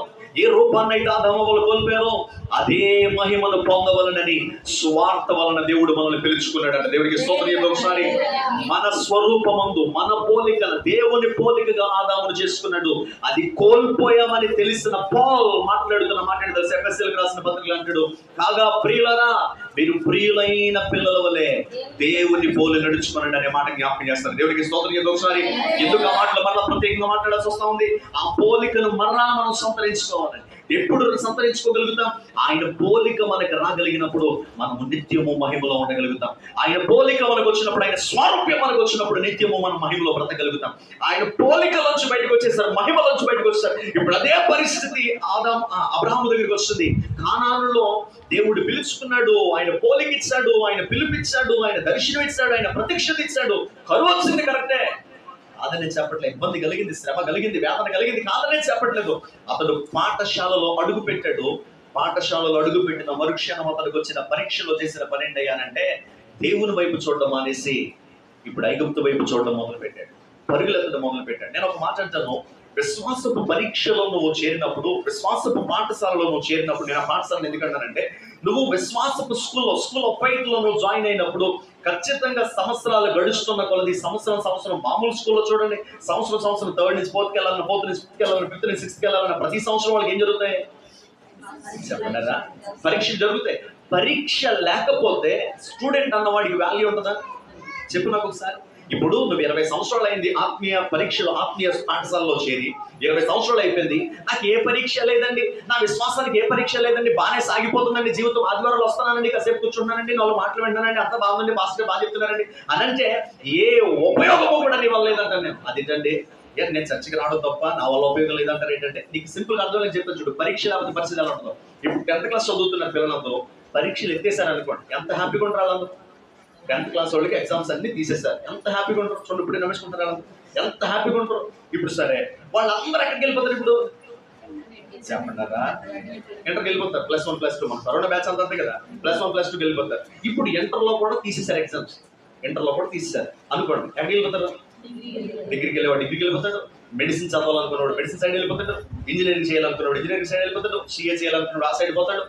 ఏ రూపాన్నైతే ఆదాము కోల్పోయారో అదే మహిమను పొందవలనని సువార్త వలన దేవుడు మనల్ని పిలుచుకున్నాడంట. దేవుడికి స్తోత్రం. ఒకసారి మన స్వరూపమందు మన పోలికను, దేవుని పోలికగా ఆదామును చేసుకున్నాడు. అది కోల్పోయామని తెలిసిన పౌలు మాట్లాడుతున్న ఎఫెసీయులకు రాసిన పత్రికలో అంటాడు, కాగా ప్రియులరా, మీరు ప్రియులైన పిల్లల వలె దేవుని పోలి నడుచుకున్నాడు అనే మాట జ్ఞాపకం చేస్తారు. దేవుడికి స్తోత్రం. ఒకసారి ఎందుకు ఆ మాటలు మరలా ప్రత్యేకంగా మాట్లాడాల్సి వస్తా ఉంది? ఆ పోలికను మరలా మనం సంతరించుకోవాలి. ఎప్పుడు సంతరించుకోగలుగుతాం? ఆయన పోలిక మనకు రాగలిగినప్పుడు మనము నిత్యము మహిమలో ఉండగలుగుతాం. ఆయన పోలిక మనకు వచ్చినప్పుడు, ఆయన స్వారూప్యం మనకు వచ్చినప్పుడు నిత్యము మనం మహిమలో బ్రతకగలుగుతాం. ఆయన పోలికలోంచి బయటకు వచ్చేసారు, మహిమలోంచి బయటకు వచ్చారు. ఇప్పుడు అదే పరిస్థితి అబ్రహాము దగ్గరికి వస్తుంది. కానానులో దేవుడు పిలుచుకున్నాడు, ఆయన పోలిక ఇచ్చాడు, ఆయన పిలుపిచ్చాడు, ఆయన దర్శనం ఇచ్చాడు, ఆయన ప్రత్యక్షత ఇచ్చాడు. కరువు వచ్చింది, కరెక్టే, కాదనే చెప్పట్లేదు. ఇబ్బంది కలిగింది, శ్రమ కలిగింది, వేదన కలిగింది, కాదనే చెప్పట్లేదు. అతడు పాఠశాలలో అడుగు పెట్టాడు. పాఠశాలలో అడుగు పెట్టిన మరుక్షణం అతనికి వచ్చిన పరీక్షలో చేసిన పని ఏంటయ్యానంటే, దేవుని వైపు చూడడం మానేసి ఇప్పుడు ఐగుప్తు వైపు చూడడం మొదలు పెట్టాడు, పరుగులెత్తడం మొదలు పెట్టాడు. నేను ఒక మాట అంటాను, విశ్వాసపు పరీక్షలో నువ్వు చేరినప్పుడు, విశ్వాసపు పాఠశాలలో నువ్వు చేరినప్పుడు, నేను ఆ పాఠశాలను ఎందుకంటానంటే, నువ్వు విశ్వాసపు స్కూల్ ఆఫ్ ఫెయిత్ లో నువ్వు జాయిన్ అయినప్పుడు ఖచ్చితంగా సంవత్సరాలు గడుస్తున్న కొలది, సంవత్సరం మామూలు స్కూల్లో చూడండి, సంవత్సరం 3rd నుంచి 4th వెళ్ళాలన్న, 4th నుంచి 5th వెళ్ళాలన్న, 5th నుంచి 6th వెళ్ళాలన్న, ప్రతి సంవత్సరం వాళ్ళకి ఏం జరుగుతాయి చెప్పండిరా? పరీక్షలు జరుగుతాయి. పరీక్ష లేకపోతే స్టూడెంట్ అన్నవాడికి వాల్యూ ఉంటుందా? చెప్పు నాకు ఒకసారి. ఇప్పుడు నువ్వు 20 సంవత్సరాలు అయింది ఆత్మీయ పరీక్షలో, ఆత్మీయ పాఠశాలలో చేరి 20 సంవత్సరాలు అయిపోయింది, నాకు ఏ పరీక్ష లేదండి, నా విశ్వాసానికి ఏ పరీక్ష లేదండి, బాగానే సాగిపోతుందండి జీవితం, ఆదివారాలు వస్తానండి, కాసేపు కూర్చుంటానండి, 4 మాటలు వింటానండి, అంత బాగుందండి, మాస్టర్ బాగా చెప్తున్నారండి అని అంటే ఏ ఉపయోగము కూడా నీ వల్ల లేదంటాను నేను. అదేంటండి, నేను చర్చకి రావడం తప్ప నా వల్ల ఉపయోగం లేదంటారు ఏంటంటే, నీకు సింపుల్ అర్థం నేను చెప్తాను చూడు. పరీక్ష లేకపోతే పరిస్థితి ఎలా ఉంటుందో. ఇప్పుడు 10th క్లాస్ చదువుతున్న పిల్లలందరూ పరీక్షలు ఎత్తేసారు అనుకోండి, ఎంత హ్యాపీగా ఉంటారు వాళ్ళందరూ. 10th క్లాస్ వాళ్ళకి ఎగ్జామ్స్ అన్ని తీసేస్తారు, ఎంత హ్యాపీగా ఉంటారు చూడండి. ఇప్పుడు నమ్మేసుకుంటారు, ఎంత హ్యాపీగా ఉంటారు. ఇప్పుడు సరే, వాళ్ళందరూ ఎక్కడికి వెళ్ళిపోతారు? ఇప్పుడు చెప్పంటారా, ఇంటర్కి వెళ్ళిపోతారు. +1 +2 మన కరోనా బ్యాచ్ అంతా కదా, +1 +2 వెళ్ళిపోతారు. ఇప్పుడు ఇంటర్లో కూడా తీసేశారు ఎగ్జామ్స్, ఇంటర్లో కూడా తీసేశారు అనుకోండి. ఎక్కడికి వెళ్ళిపోతారు? డిగ్రీకి వెళ్ళేవాడు డిగ్రీకి వెళ్ళిపోతాడు, మెడిసిన్ చదవాలనుకున్నాడు మెడిసిన్ సైడ్ వెళ్ళిపోతాడు, ఇంజనీరింగ్ చేయాలనుకున్నాడు ఇంజనీరింగ్ సైడ్ వెళ్ళిపోతాడు, CA చేయాలనుకున్నాడు ఆ సైడ్ పోతాడు.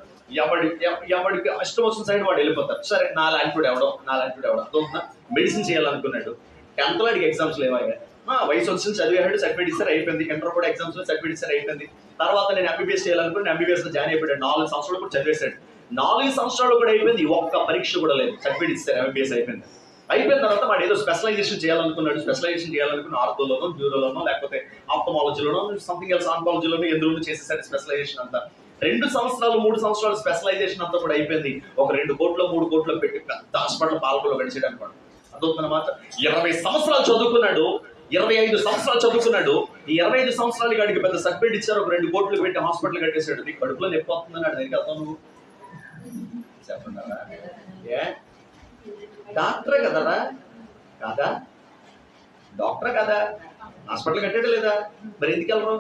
ఎవడికి ఇష్టం వచ్చిన సైడ్ వాడు వెళ్ళిపోతాడు. సరే, నాలాంటి ఎవడో అదొక మెడిసిన్ చేయాలనుకున్నాడు, 10th వాడికి ఎగ్జామ్స్ లేవాగా, వయసు వచ్చింది, చదివాడు, సర్టిఫికేట్ ఇస్తారు, అయిపోయింది. ఇంటర్ కూడా ఎగ్జామ్స్ లో సర్టిఫికేట్ ఇస్తారు, అయిపోయింది. తర్వాత నేను MBBS చేయాలనుకుని MBBS లో జాయిన్ అయిపోయాడు. 4 సంవత్సరాలు కూడా చదివేశాడు. 4 సంవత్సరాలు కూడా అయిపోయింది, ఒక్క పరీక్ష కూడా లేదు, సర్టిఫికేట్ ఇస్తారు, MBBS అయిపోయింది. అయిపోయిన తర్వాత వాడు ఏదో స్పెషలైజేషన్ చేయాలనుకున్నాడు. స్పెషలైజేషన్ చేయాలనుకున్న ఆర్థోలోనో, న్యూరోలోనో, లేకపోతే ఆప్థమాలజీలోనో, సంథింగ్ ఎల్స్, ఆన్కాలజీలోనో ఎందులో చేసేసాడు స్పెషలైజేషన్ అంతా. 2 సంవత్సరాలు 3 సంవత్సరాలు స్పెషలైజేషన్ అంతా కూడా అయిపోయింది. ఒక 2 కోట్లు 3 కోట్లు పెట్టి పెద్ద హాస్పిటల్ పాలకులో గడిచాడు అనుకోండి. అదొకనమాట. 20 సంవత్సరాలు చదువుకున్నాడు, 25 సంవత్సరాలు చదువుకున్నాడు. ఈ 25 సంవత్సరాలకి వాడికి పెద్ద సర్టిఫికేట్ ఇచ్చారు, ఒక 2 కోట్లు పెట్టి హాస్పిటల్ కట్టేశాడు. నీకు కడుపులో నొప్పి వస్తుందని వాడి దగ్గరికి వెళ్తావు నువ్వు? చెప్పండి, ఏ డాక్టరే కదరా? కాదా? డాక్టర్ కదా, హాస్పిటల్ కట్టాడు లేదా? మరి ఎందుకు వెళ్ళరు?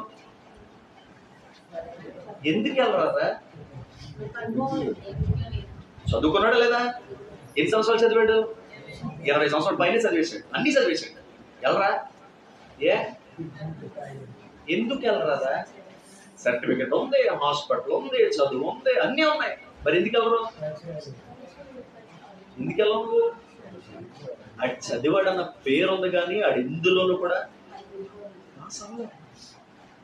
ఎందుకు వెళ్ళరా సార్? చదువుకున్నాడా లేదా? ఎన్ని సంవత్సరాలు చదివాడు? 20 సంవత్సరాల పైన చదివేశాడు, అన్ని చదివేశాడు. వెళ్ళరా? ఏ ఎందుకు వెళ్ళరా? సర్టిఫికెట్ ఉంది, హాస్పిటల్ ఉంది, చదువు ఉంది, అన్నీ ఉన్నాయి. మరి ఎందుకు వెళ్ళరు? ఎందుకు వెళ్ళరు? ఆడు చదివాడన్న పేరు ఉంది కానీ ఆడు ఇందులోనూ కూడా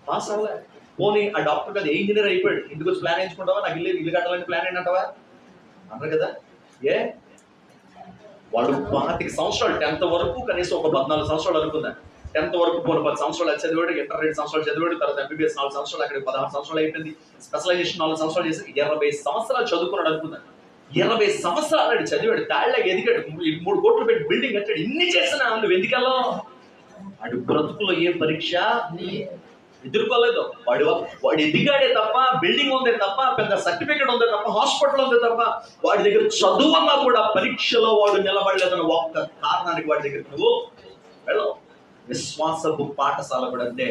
పాస్ అవ్వలే. పోనీ ఆ డాక్టర్ కదా ఇంజనీర్ అయిపోయాడు, ఇంటికి వచ్చి ప్లాన్ వేయించుకుంటావా? నాకు ఇల్లు కట్టాలని ప్లాన్ ఏంటంటావా? అన్నారు కదా. ఏ వాడు 25 సంవత్సరాలు 10th వరకు, కనీసం ఒక 14 సంవత్సరాలు అనుకుందా. 10th వరకు పోను 10 సంవత్సరాలు చదివాడు, ఇంటర్ 2 సంవత్సరాలు చదివాడు, తర్వాత MBBS 4 సంవత్సరాలు, అక్కడ 16 సంవత్సరాలు అయిపోయింది, స్పెషలైజేషన్ 4 సంవత్సరాలు చేసి 20 సంవత్సరాలు చదువుకున్నాడు అనుకుందా. 20 సంవత్సరాలు చదివాడు, తాళ్ళకి ఎదిగాడు, 3 కోట్లు పెట్టి బిల్డింగ్ కట్టాడు. ఇన్ని చేసినా నువ్వు ఎందుకెళ్ళో? వాడు బ్రతుకులో ఏ పరీక్ష ఎదుర్కోలేదు. వాడు ఎదిగాడే తప్ప, బిల్డింగ్ ఉందే తప్ప, పెద్ద సర్టిఫికెట్ ఉందే తప్ప, హాస్పిటల్ ఉందే తప్ప, వాడి దగ్గర చదువున్నా కూడా పరీక్షలో వాడు నిలబడలేదని ఒక్క కారణానికి వాడి దగ్గర నువ్వు వెళ్ళవు. విశ్వాసపు పాఠశాల కూడా అంతే.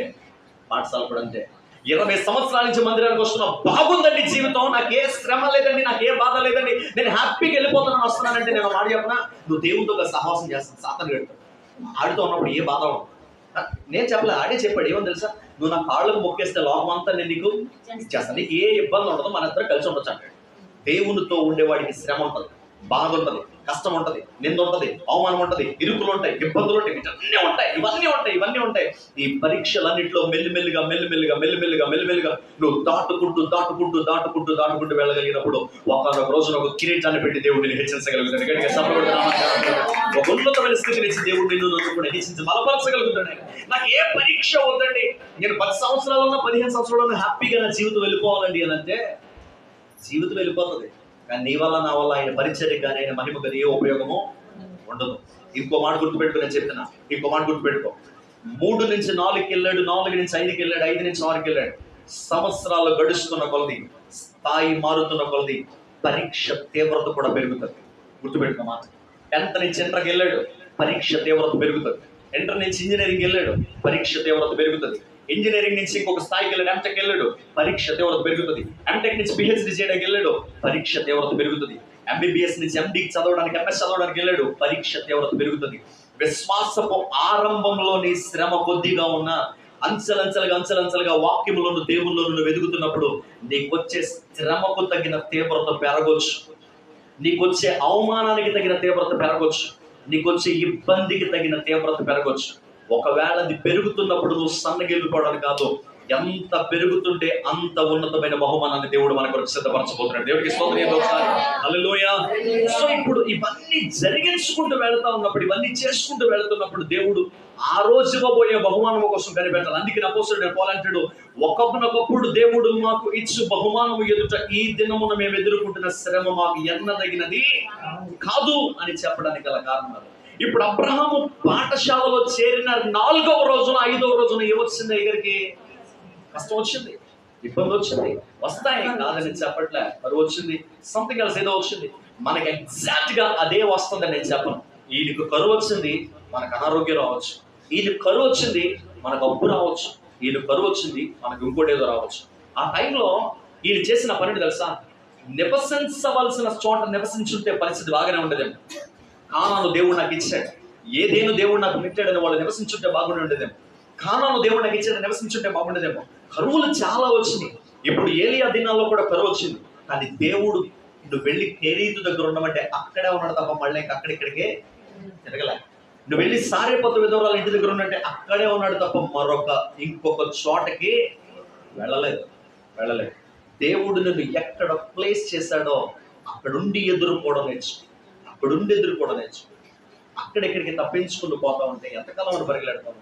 20 సంవత్సరాల నుంచి మందిరానికి వస్తున్నా, బాగుందండి జీవితం, నాకు ఏ శ్రమ లేదండి, నాకు ఏ బాధ లేదండి, నేను హ్యాపీగా వెళ్ళిపోతున్నాను వస్తున్నానంటే, నేను మాట చెప్పనా, నువ్వు దేవుడితో ఒక సహవాసం చేస్తాను, సాతాను గడుతావు. ఆడితో ఉన్నప్పుడు ఏ బాధ ఉండదు. నేను చెప్పలే, ఆడే చెప్పాడు. ఏమని తెలుసా? నువ్వు నా కాళ్ళకు మొక్కేస్తే లోకం అంతా నేను నీకు ఇచ్చేస్తాను, నీకు ఏ ఇబ్బంది ఉండదు, మన ఇద్దరు కలిసి ఉండొచ్చు అంటాడు. దేవునితో ఉండేవాడికి శ్రమ ఉంటుంది, బాధ ఉంటుంది, కష్టం ఉంటుంది, నింద ఉంటుంది, అవమానం ఉంటుంది, ఇరుకులు ఉంటాయి, ఇబ్బందులు ఉంటాయి, ఇవన్నీ ఉంటాయి. ఈ పరీక్షలన్నింటిలో మెల్లిమెల్లిగా నువ్వు దాటుకుంటూ వెళ్ళగలిగినప్పుడు ఒకనొక రోజున ఒక కిరీటాన్ని పెట్టి దేవుడు నిన్ను హెచ్చరించగలుగుతాడు. ఒక ఉన్నతమైన స్థితి నుంచి దేవుడు నిన్ను కూడా హెచ్చించి బలపరచగలుగుతాడు. నాకు ఏ పరీక్ష వద్దండి, నేను 10 సంవత్సరాలన్నా 15 సంవత్సరాలన్నా హ్యాపీగా నా జీవితం వెళ్ళిపోవాలండి అని అంటే జీవితం వెళ్ళిపోతుంది. కానీ నీ వల్ల, నా వల్ల ఆయన పరిచర్య కానీ, ఆయన మహిమ కానీ ఏ ఉపయోగమో ఉండదు. ఇంకో మాట గుర్తుపెట్టుకో, నేను చెప్తున్నా, ఇంకో మాట గుర్తుపెట్టుకో. 3 నుంచి 4కి వెళ్ళాడు, 4 నుంచి 5కి వెళ్ళాడు, 5 నుంచి 6కి వెళ్ళాడు. సంవత్సరాలు గడుస్తున్న కొలది, స్థాయి మారుతున్న కొలది పరీక్ష తీవ్రత కూడా పెరుగుతుంది. గుర్తుపెట్టుకో మాట. 10th నుంచి ఇంటర్కి వెళ్ళాడు, పరీక్ష తీవ్రత పెరుగుతుంది. ఇంటర్ నుంచి ఇంజనీరింగ్ వెళ్ళాడు, పరీక్ష తీవ్రత పెరుగుతుంది. ఇంజనీరింగ్ నుంచి ఇంకొక స్థాయికి వెళ్ళాడు, ఎంటెక్ వెళ్ళాడు, పరీక్ష తీవ్రత పెరుగుతుంది. ఎంటెక్ నుంచి PhD చేయడానికి వెళ్ళాడు, పరీక్ష తీవ్రత పెరుగుతుంది. MBBS నుంచి MD చదవడానికి, MS చదవడానికి వెళ్ళాడు, పరీక్ష తీవ్రత పెరుగుతుంది. విశ్వాసపు ఆరంభంలోని శ్రమ కొద్దిగా ఉన్న అంచెలంచెలుగా వాక్యములను, దేవుళ్ళను నువ్వు ఎదుగుతున్నప్పుడు నీకొచ్చే శ్రమకు తగిన తీవ్రత పెరగొచ్చు, నీకొచ్చే అవమానానికి తగిన తీవ్రత పెరగొచ్చు, నీకొచ్చే ఇబ్బందికి తగిన తీవ్రత పెరగొచ్చు. ఒకవేళ అది పెరుగుతున్నప్పుడు నువ్వు సన్నగిల్లిపోవడానికి కాదు, ఎంత పెరుగుతుంటే అంత ఉన్నతమైన బహుమానాన్ని దేవుడు మన కొరకు సిద్ధపరచబోతున్నాడు. దేవుడికి స్తోత్రం. హల్లెలూయా. సో ఇప్పుడు ఇవన్నీ జరిగించుకుంటూ వెళ్తా ఉన్నప్పుడు, ఇవన్నీ చేసుకుంటూ వెళ్తున్నప్పుడు దేవుడు ఆ రోజు ఇవ్వబోయే బహుమానం కోసం కనిపెట్టాలి. అందుకే అపోస్తలుడు పోలంటాడు, ఒకప్పుడు దేవుడు మాకు ఇచ్చు బహుమానము ఎదుట ఈ దినమున మేము ఎదుర్కొంటున్న శ్రమ మాకు ఎన్నదగినది కాదు అని చెప్పడానికి గల కారణాలు. ఇప్పుడు అబ్రహాము పాఠశాలలో చేరిన 4వ రోజున 5వ రోజున ఏమొచ్చింది? దగ్గరికి కష్టం వచ్చింది, ఇబ్బంది వచ్చింది, వస్తాయి కాదని చెప్పట్లే. మరి వచ్చింది, సంథింగ్ ఎల్స్ ఏదో వచ్చింది. మనకి ఎగ్జాక్ట్ గా అదే వస్తుందని నేను చెప్పను. ఈయనకు కరువు వచ్చింది, మనకు అనారోగ్యం రావచ్చు. ఈయనకు కరువు వచ్చింది, మనకు అప్పు రావచ్చు. ఈయన కరువు వచ్చింది, మనకు ఇంకోటి ఏదో రావచ్చు. ఆ టైంలో ఈయన చేసిన పని తెలుసా? నివసించవలసిన చోట నివసించుంటే పరిస్థితి బాగానే ఉండదేమో. కానాను దేవుడు నాకు ఇచ్చాడు, ఏదేను దేవుడు నాకు పెట్టాడని వాళ్ళు నివసించుంటే బాగుండి ఉండేదేమో. కానాను దేవుడు నాకు ఇచ్చాడు, నివసించుంటే బాగుండేదేమో. కరువులు చాలా వచ్చినాయి. ఇప్పుడు ఏలియా దినాల్లో కూడా కరువు వచ్చింది. కానీ దేవుడు నువ్వు వెళ్ళి కెరీతు దగ్గర ఉండమంటే అక్కడే ఉన్నాడు తప్ప మళ్ళీ అక్కడిక్కడికే తిరగలే. నువ్వు వెళ్ళి సారేపత్ర విధవరాల ఇంటి దగ్గర ఉన్నట్టే అక్కడే ఉన్నాడు తప్ప ఇంకొక చోటకి వెళ్ళలేదు. దేవుడు నిన్ను ఎక్కడ ప్లేస్ చేశాడో అక్కడుండి ఎదుర్కోవడం నేర్చుకో. అక్కడెక్కడికి తప్పించుకుని పోతా ఉంటే ఎంతకాలం మనం పరిగెడతాము?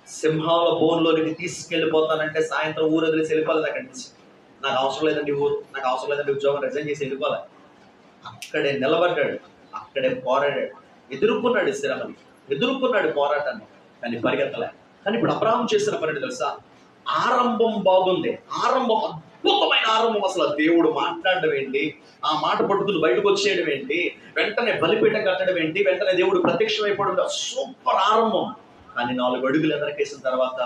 సింహాల బోన్లోనికి తీసుకెళ్ళిపోతానంటే సాయంత్రం ఊరు వదిలేసి వెళ్ళిపోలేదు. అక్కడి నుంచి నాకు అవసరం లేదండి ఊరు, నాకు అవసరం లేదండి ఉద్యోగం, రిజైన్ చేసి వెళ్ళిపోలే. అక్కడే నిలబడ్డాడు, అక్కడే పోరాడాడు, ఎదుర్కొన్నాడు శ్రమని, ఎదుర్కొన్నాడు పోరాటాన్ని, కానీ పరిగెత్తలే. కానీ ఇప్పుడు అబ్రహాము చేసిన పని తెలుసా? ఆరంభం బాగుంది, ఆరంభం అద్భుతమైన ఆరంభం. అసలు దేవుడు మాట్లాడడం ఏంటి, ఆ మాట పట్టుకుని బయటకు వచ్చేయడం ఏంటి, వెంటనే బలిపీఠం కట్టడం ఏంటి, వెంటనే దేవుడు ప్రత్యక్షమైపోవడం, సూపర్ ఆరంభం. కానీ 4 అడుగులు ఎదరికేసిన తర్వాత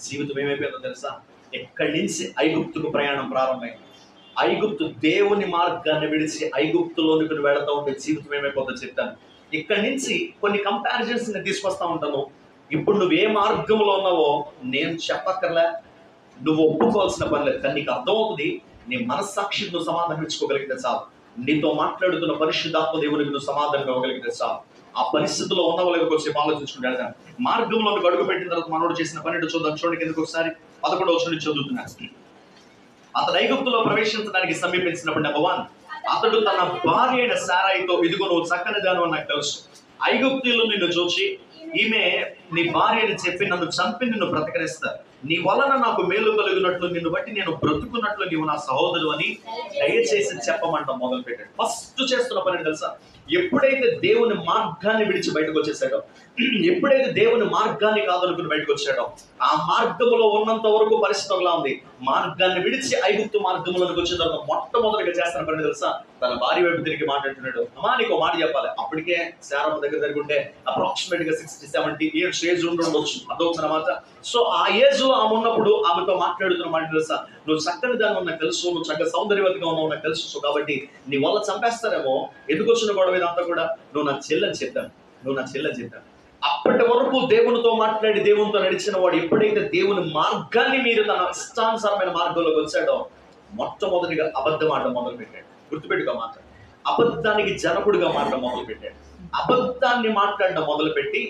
జీవితం ఏమైపోయిందో తెలుసా? ఎక్కడి నుంచి ఐగుప్తుకు ప్రయాణం ప్రారంభమైంది. ఐగుప్తు దేవుని మార్గాన్ని విడిచి ఐగుప్తులోనికి వెళతా ఉంటే జీవితం ఏమైపోతుందో చెప్తాను. ఇక్కడి నుంచి కొన్ని కంపారిజన్స్ నేను తీసుకొస్తా ఉంటాను. ఇప్పుడు నువ్వు ఏ మార్గంలో ఉన్నావో నేను చెప్పక్కర్లే, నువ్వు ఒప్పుకోవాల్సిన పని లేదు. కానీ నీకు అర్థమవుతుంది, నీ మనస్సాక్షికి నువ్వు సమాధానం ఇచ్చుకోగలిగితే చాలు. నీతో మాట్లాడుతున్న పరిశుద్ధాత్మ దేవునికి నువ్వు సమాధానం ఇవ్వగలిగితే చాలు. ఆ పరిస్థితిలో ఉన్న వాళ్ళకి కొంచెం ఆలోచించుకుంటే వెళ్తాను. మార్గంలో అడుగు పెట్టిన తర్వాత మనోడు చేసిన పని చూద్దాం. చూడండి కిందకు ఒకసారి 11వ వచనం నుంచి చదువుతున్నాను. అతడు ఐగుప్తులో ప్రవేశించడానికి సమీపించినప్పుడు నెంబర్ 1, అతడు తన భార్య అయిన సారాయితో, ఇదిగో నువ్వు చక్కని దాని నాకు తెలుసు, ఐగుప్తీయులు నిన్ను చూచి ఈమె నీ భార్య అని చెప్పి నన్ను చంపి నిన్ను బ్రతకరిస్తారు. నీ వలన నాకు మేలు కలిగినట్లు, నిన్ను బట్టి నేను బ్రతుకున్నట్లు నీవు నా సహోదరు అని దయచేసి చెప్పమంటాం మొదలు పెట్టాడు. ఫస్ట్ చేస్తున్న పని తెలుసా? ఎప్పుడైతే దేవుని మార్గాన్ని విడిచి బయటకు వచ్చేసాడో, ఎప్పుడైతే దేవుని మార్గాన్ని కాదనుకుని బయటకు వచ్చాడో, ఆ మార్గంలో ఉన్నంత వరకు పరిస్థితి ఒకలా ఉంది. మార్గాన్ని విడిచి ఐగుప్తు మార్గంలోకి వచ్చిన తర్వాత మొట్టమొదటిగా చేస్తున్న పని తెలుసా? తన భార్య వైపు తిరిగి మాట్లాడుతున్నాడు. అమ్మా నీకు మాట చెప్పాలి. అప్పటికే శారమ్మ దగ్గర జరుగుంటే అప్రాక్సిమేట్ గా 60-70 years ఏజ్ ఉండొచ్చు, అదొకనమాట. సో ఆ ఏజ్ లో ఆమె ఉన్నప్పుడు ఆమెతో మాట్లాడుతున్న మాట తెలుసా? నువ్వు చక్కని దాన్ని నాకు తెలుసు, నువ్వు చక్కగా సౌందర్యవతిగా ఉన్నావు నాకు తెలుసు. సో కాబట్టి నీ వల్ల చంపేస్తారేమో, ఎందుకు వచ్చిన గొడవ ఇదంతా కూడా, నువ్వు నా చెల్లెని చెప్పాను, నువ్వు నా చెల్లెని చెప్పాను. అప్పటి వరకు దేవునితో మాట్లాడి దేవునితో నడిచిన వాడు ఎప్పుడైతే దేవుని మార్గాన్ని మీరు తన ఇష్టానుసారమైన మార్గంలోకి వచ్చాడో, మొట్టమొదటిగా అబద్ధం ఆడడం మొదలు పెట్టాడు. గుర్తుపెట్టుగా మాట, అబద్ధానికి జనకుడిగా మాట్లాడడం మొదలు పెట్టాడు. అబద్ధాన్ని మాట్లాడడం మొదలుపెట్టి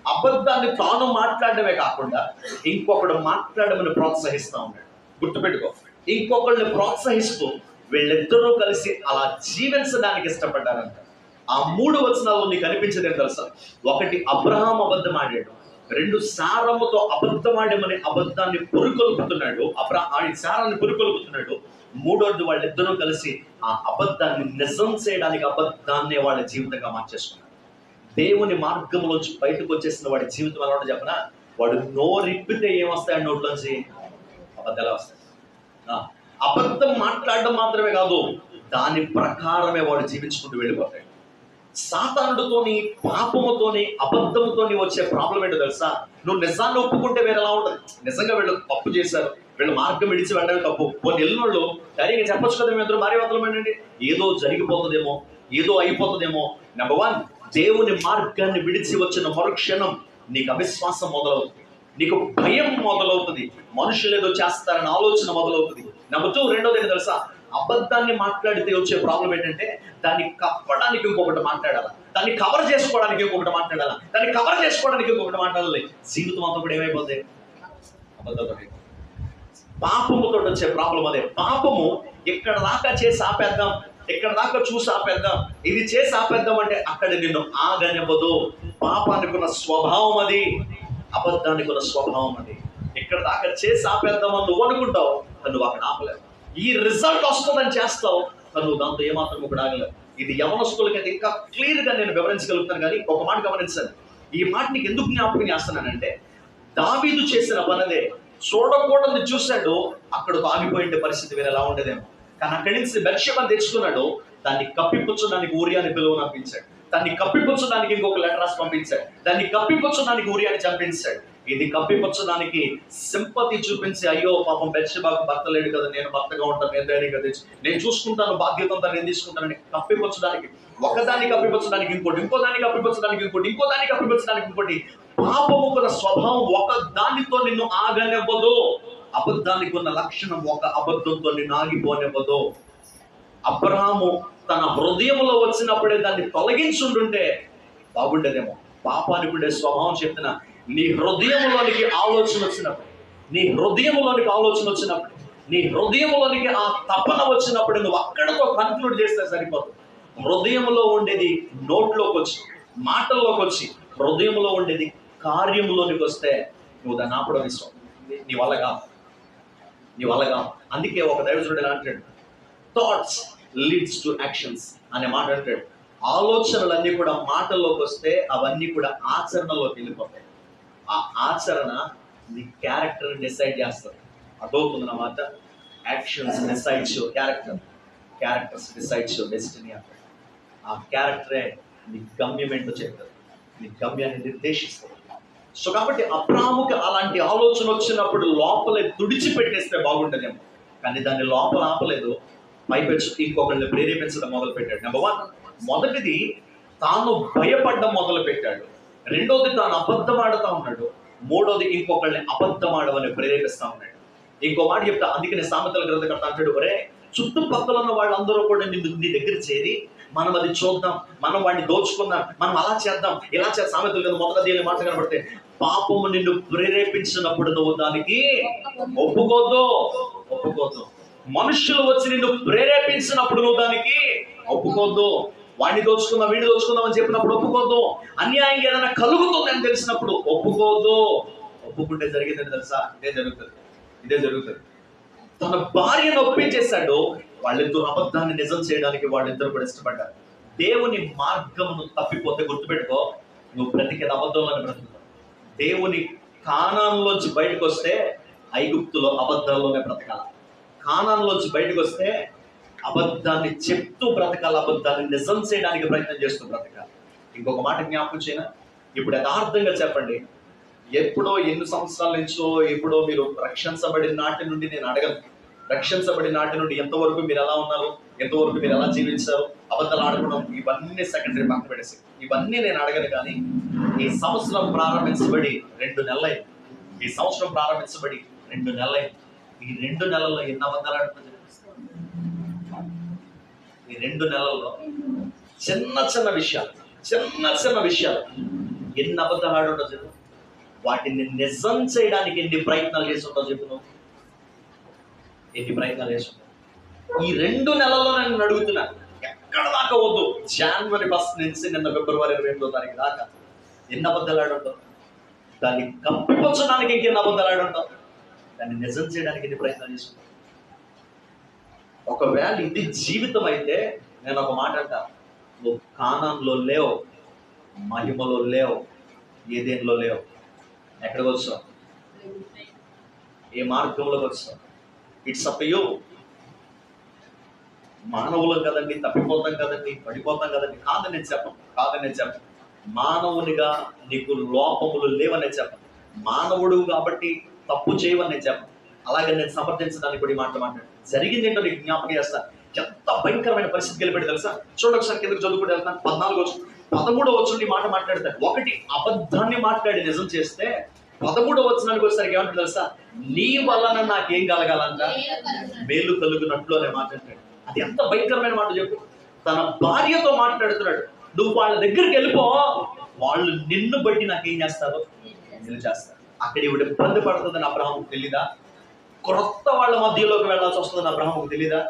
అబద్ధాన్ని తాను మాట్లాడడమే కాకుండా ఇంకొకడు మాట్లాడమని ప్రోత్సహిస్తూ ఉన్నాడు. గుర్తుపెట్టుకో, ఇంకొకరిని ప్రోత్సహిస్తూ వీళ్ళిద్దరూ కలిసి అలా జీవించడానికి ఇష్టపడ్డారంట. ఆ 3 వచనాల్లో నీకు అనిపించేది ఏం తెలుసా? 1, అబ్రహాం అబద్ధం ఆడాడు. 2, సారమ్మతో అబద్ధం ఆడమని అబద్ధాన్ని పురుకొల్పుతున్నాడు. సారాన్ని పురుకొల్పుతున్నాడు. 3వది వాళ్ళిద్దరూ కలిసి ఆ అబద్ధాన్ని నిజం చేయడానికి అబద్ధాన్ని వాళ్ళ జీవితంగా మార్చేసుకున్నాడు. దేవుని మార్గంలోంచి బయటకు వచ్చేసిన వాడి జీవితం ఎలా ఉంటే చెప్పనా? వాడు నోరిప్పితే ఏమొస్తాయి నోట్లోంచి? అబద్ధాలే వస్తాయి. అబద్ధం మాట్లాడడం మాత్రమే కాదు, దాని ప్రకారమే వాడు జీవించుకుంటూ వెళ్ళిపోతాడు. సాతానుడితోని, పాపముతోని, అబద్ధముతోని వచ్చే ప్రాబ్లం ఏంటో తెలుసా? నువ్వు నిజాన్ని ఒప్పుకుంటే వేరేలా ఉంటుంది. నిజంగా వీళ్ళు తప్పు చేశారు, వీళ్ళు మార్గం విడిచి వెళ్ళడమే తప్పు. కొన్ని ఎల్లుళ్ళు ధైర్యంగా చెప్పొచ్చు కదా, మీ ఇద్దరు భార్యాభర్తలు ఏంటండి, ఏదో జరిగిపోతుందేమో, ఏదో అయిపోతుందేమో. నెంబర్ 1, దేవుని మార్గాన్ని విడిచి వచ్చిన మరుక్షణం నీకు అవిశ్వాసం మొదలవుతుంది, నీకు భయం మొదలవుతుంది, మనుషులు ఏదో చేస్తారని ఆలోచన మొదలవుతుంది. నెంబర్ 2, రెండోది ఏంటో తెలుసా? అబద్ధాన్ని మాట్లాడితే వచ్చే ప్రాబ్లం ఏంటంటే దాన్ని కప్పడానికి ఇంకొకటి మాట్లాడాలి, దాన్ని కవర్ చేసుకోవడానికి ఇంకొకటి మాట్లాడాలి, దాన్ని కవర్ చేసుకోవడానికి ఇంకొకటి మాట్లాడాలి. జీవితం అంతా కూడా ఏమైపోతుంది? అబద్ధంతో. పాపముతో వచ్చే ప్రాబ్లం అదే. పాపము ఇక్కడ దాకా చేసి ఆపేద్దాం, ఇక్కడ దాకా చూసి ఆపేద్దాం, ఇది చేసి ఆపేద్దాం అంటే అక్కడ నిన్ను ఆగనివ్వదు. పాపానికి ఉన్న స్వభావం అది, అబద్ధానికి ఉన్న స్వభావం అది. ఇక్కడ దాకా చేసి ఆపేద్దామని నువ్వు అనుకుంటావు, నువ్వు అక్కడ ఆపలేవు. ఈ రిజల్ట్ వస్తుందని చేస్తావు, నువ్వు దాంతో ఏమాత్రం కూడా ఆగలేవు. ఇది యవనస్తులకైతే ఇంకా క్లియర్గా నేను వివరించగలుగుతాను. కానీ ఒక మాట గమనించాను. ఈ మాట నీకు ఎందుకు జ్ఞాపకం చేస్తున్నానంటే, దావీదు చేసిన పనదే. చూడకూడదు చూశాడు, అక్కడ ఆగిపోయిండే పరిస్థితి వేరే ఎలా ఉండేదేమో. కానీ అక్కడి నుంచి బెత్షెబను తెచ్చుకున్నాడు, దాన్ని కప్పిపుచ్చడానికి ఊరియాని పిలువనంపించాడు, దాన్ని కప్పిపుచ్చడానికి ఇంకొక లెటర్ రాసి పంపించాడు, దాన్ని కప్పిపుచ్చడానికి ఊరియాని చంపించాడు. ఇది కప్పిపుచ్చడానికి సింపతి చూపించి, అయ్యో పాపం బెత్షెబాకు భర్త లేడు కదా, నేను భర్తగా ఉంటాను, నేను ధైర్యంగా తెచ్చి నేను చూసుకుంటాను, బాధ్యత అంతా నేను తీసుకుంటానని కప్పిపుచ్చడానికి, ఒకదాన్ని కప్పిపుచ్చడానికి ఇంకోటి, ఇంకో దాన్ని కప్పిపుచ్చడానికి ఇంకోటి, ఇంకో దాన్ని కప్పిపుచ్చడానికి ఇంకోటి. పాపము ఉన్న స్వభావం ఒక దానితో నిన్ను ఆగనివ్వదు. అబద్ధానికి ఉన్న లక్షణం ఒక అబద్ధంతో నిన్ను ఆగిపోనివ్వదు. అబ్రహాము తన హృదయంలో వచ్చినప్పుడే దాన్ని తొలగించుంటుంటే బాగుండేదేమో. పాపానికి ఉండే స్వభావం చెప్తున్న, నీ హృదయంలోనికి ఆలోచన వచ్చినప్పుడు, నీ హృదయంలోనికి ఆలోచన వచ్చినప్పుడు, నీ హృదయంలోనికి ఆ తపన వచ్చినప్పుడు నువ్వు అక్కడితో కన్క్లూడ్ చేస్తే సరిపోతుంది. హృదయంలో ఉండేది నోట్లోకి వచ్చి, మాటల్లోకి వచ్చి, హృదయంలో ఉండేది కార్యంలోనికి వస్తే నువ్వు దాన్ని ఆపడం ఇష్టం. నీ వల్లగా అందుకే ఒక దైవజనుడు ఎలా అంటాడు, థాట్స్ లీడ్స్ టు యాక్షన్స్ అనే మాట అంటాడు. ఆలోచనలన్నీ కూడా మాటల్లోకి వస్తే అవన్నీ కూడా ఆచరణలోకి వెళ్ళిపోతాయి. ఆ ఆచరణ నీ క్యారెక్టర్ డిసైడ్ చేస్తుంది. అర్థమవుతుందన్నమాట. Actions decides your character, characters decides your destiny. ఆ క్యారెక్టరే నీ గమ్యం ఏంటో చెప్తారు, నీ గమ్యాన్ని నిర్దేశిస్తారు. సో కాబట్టి అబ్రాహాముకి అలాంటి ఆలోచన వచ్చినప్పుడు లోపలే తుడిచిపెట్టేస్తే బాగుంటుందేమో, కానీ దాన్ని లోపల ఆపలేదు, పైపెచ్చు ఇంకొకరిని ప్రేరేపించడం మొదలు పెట్టాడు. నెంబర్ 1, మొదటిది తాను భయపడడం మొదలు పెట్టాడు. రెండోది తాను అబద్ధమాడుతూ ఉన్నాడు. మూడోది ఇంకొకరిని అబద్ధమాడమని ప్రేరేపిస్తా ఉన్నాడు. ఇంకో మాట చెప్తా, అందుకనే సామెతల గ్రంథకర్త అంటాడు, ఒరే చుట్టుపక్కల ఉన్న వాళ్ళందరూ కూడా నీ దగ్గర చేరి మనం అది చూద్దాం, మనం వాడిని దోచుకుందాం, మనం అలా చేద్దాం, ఇలా చేద్దాం. సామెతల గ్రంథం మొదటి అధ్యాయం మాట కనబడితే, పాపము నిన్ను ప్రేరేపించినప్పుడు నువ్వు దానికి ఒప్పుకోద్దు. మనుషులు వచ్చి నిన్ను ప్రేరేపించినప్పుడు నువ్వు దానికి ఒప్పుకోద్దు. వాడిని దోచుకుందాం, వీడిని దోచుకుందాం అని చెప్పినప్పుడు ఒప్పుకోద్దు. అన్యాయంగా ఏదైనా కలుగుతుందని తెలిసినప్పుడు ఒప్పుకోద్దు. ఒప్పుకుంటే జరిగిందని తెలుసా, ఇదే జరుగుతుంది. తన భార్యను ఒప్పించేశాడు. వాళ్ళిద్దరు అబద్ధాన్ని నిజం చేయడానికి వాళ్ళిద్దరు కూడా ఇష్టపడ్డారు. దేవుని మార్గమును తప్పిపోతే గుర్తుపెట్టుకో, నువ్వు బ్రతికేది అబద్ధంలోనే బ్రతుకుతావు. దేవుని కానాన్లోంచి బయటకు వస్తే ఐగుప్తులో అబద్ధాల్లోనే బ్రతకాలి. కానాన్లోంచి బయటకు వస్తే అబద్ధాన్ని చెప్తూ బ్రతకాలి, అబద్ధాన్ని నిజం చేయడానికి ప్రయత్నం చేస్తూ బ్రతకాలి. ఇంకొక మాట జ్ఞాపకం చేయనా, ఇప్పుడు యథార్థంగా చెప్పండి, ఎప్పుడో ఎన్ని సంవత్సరాల నుంచో ఎప్పుడో మీరు రక్షించబడిన నాటి నుండి నేను అడగను, రక్షించబడిన నాటి నుండి ఎంతవరకు మీరు ఎలా ఉన్నారు, ఎంతవరకు మీరు ఎలా జీవించారు, అబద్ధాలు ఆడుకోవడం, ఇవన్నీ సెకండరీ పక్కన పెట్టేసి ఇవన్నీ నేను అడగను. కానీ ఈ సంవత్సరం ప్రారంభించబడి 2 నెలలైంది. ఈ సంవత్సరం ప్రారంభించబడి 2 నెలలైంది. ఈ 2 నెలల్లో ఎన్ని అబద్ధాలు ఆడుతున్నారు? ఈ 2 నెలల్లో చిన్న విషయాలు ఎన్ని అబద్ధాలు ఆడుంటో చెప్పు. వాటిని నిజం చేయడానికి ఎన్ని ప్రయత్నాలు చేస్తుంటావు చెప్పు. నువ్వు ఎన్ని ప్రయత్నాలు చేస్తుంటావు? ఈ 2 నెలల్లో నేను అడుగుతున్నాను, ఎక్కడ దాకా వద్దు, జనవరి 1 నుంచి నిన్న ఫిబ్రవరి 22వ తారీఖు దాకా ఎన్ని అబద్ధాలు ఆడుంటావు? దాన్ని కప్పిపుచ్చడానికి ఇంకెన్ని అబద్ధాలు ఆడుంటావు? దాన్ని నిజం చేయడానికి ఎన్ని ప్రయత్నాలు చేస్తుంటావు? ఒకవేళ ఇది జీవితం అయితే నేను ఒక మాట అంటా, నువ్వు కానాన్లో లేవు, మహిమలో లేవు, ఏదేన్లో లేవు. ఎక్కడికి వచ్చావు? ఏ మార్గంలోకి వచ్చావు? It's up to you. మానవులం కదండి, తప్పిపోతాం కదండి, పడిపోతాం కదండి, కాదని నేను చెప్పను. మానవునిగా నీకు లోపములు లేవని చెప్పను. మానవుడు కాబట్టి తప్పు చేయవని నేను చెప్పను. అలాగే నేను సమర్థించడానికి కూడా మాట్లాడు. జరిగింది ఏంటో నీకు జ్ఞాపకం చేస్తాను. ఎంత భయంకరమైన పరిస్థితి వెళ్ళిపెట్టి తెలుసా? చూడండి ఒకసారి కిందకి చదువుకుంటూ వెళ్తాను. 13వ వచనం మాట మాట్లాడతాడు. ఒకటి అబద్ధాన్ని మాట్లాడి నిజం చేస్తే 13వ వచనానికి వచ్చేసరికి ఏమంటాడు తెలుసా? నీ వలన నాకేం కలగాలంట? మేలు కలుగునట్లు అనే మాట్లాడతాడు. అది ఎంత భయంకరమైన మాట చెప్పు. తన భార్యతో మాట్లాడుతున్నాడు, నువ్వు వాళ్ళ దగ్గరికి వెళ్ళిపో, వాళ్ళు నిన్ను బట్టి నాకేం చేస్తారు? నిన్ను చేస్తారు. అక్కడ ఇవిడ ఇబ్బంది పడుతుందని అబ్రహాముకు తెలీదా? క్రొత్త వాళ్ళ మధ్యలోకి వెళ్ళాల్సి వస్తుందని అబ్రహాముకు తెలీదా?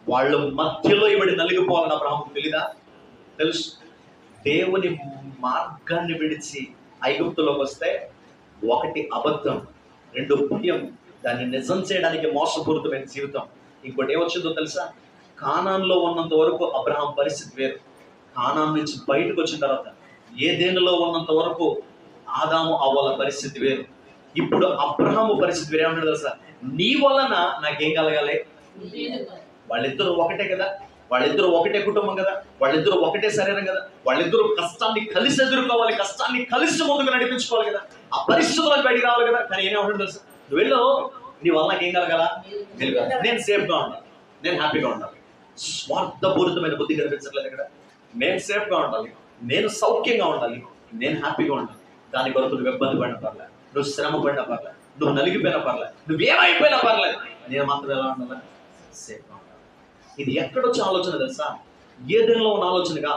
వాళ్ళ మధ్యలో ఇవిడ నలిగిపోవాలని అబ్రహాముకు తెలీదా? తెలుసు. దేవుని మార్గాన్ని విడిచి ఐగుప్తులోకి వస్తే 1 అబద్ధం, 2 భయం, దాన్ని నిజం చేయడానికి మోసపూరితమైన జీవితం. ఇంకోటి ఏమొచ్చిందో తెలుసా? కానాన్లో ఉన్నంత వరకు అబ్రహాం పరిస్థితి వేరు. కానాన్ నుంచి బయటకు వచ్చిన తర్వాత ఏదేనులో ఉన్నంత వరకు ఆదాము అవ్వల పరిస్థితి వేరు. ఇప్పుడు అబ్రహాము పరిస్థితి వేరే. ఏమంటాడు తెలుసా? నీ వలన నాకేం కలగాలి? వాళ్ళిద్దరూ ఒకటే కదా, వాళ్ళిద్దరూ ఒకటే కుటుంబం కదా, వాళ్ళిద్దరూ ఒకటే శరీరం కదా, వాళ్ళిద్దరూ కష్టాన్ని కలిసి ఎదుర్కోవాలి, కష్టాన్ని కలిసి ముందుకు నడిపించుకోవాలి కదా, ఆ పరిస్థితులకు బయటికి రావాలి కదా. కానీ ఏమవుతుంది తెలుసా? నువ్వు వెళ్ళు, నీ వల్ల నాకేం కలగాల? నేను సేఫ్గా ఉండాలి, నేను హ్యాపీగా ఉండాలి. స్వార్థపూరితమైన బుద్ధి కనిపించట్లేదు ఇక్కడ. నేను సేఫ్గా ఉండాలి, నేను సౌఖ్యంగా ఉండాలి, నేను హ్యాపీగా ఉండాలి. దాని కొరకు నువ్వు ఇబ్బంది పడిన పర్లేదు, నువ్వు శ్రమ పడినా పర్లేదు, నువ్వు నలిగిపోయినా పర్లేదు, నువ్వేమైపోయినా పర్లేదు, నేను మాత్రం ఎలా ఉండాలి? సేఫ్గా ఉండాలి. ఇది ఎక్కడొచ్చే ఆలోచన తెలుసా? ఏదైనా ఉన్న ఆలోచనగా.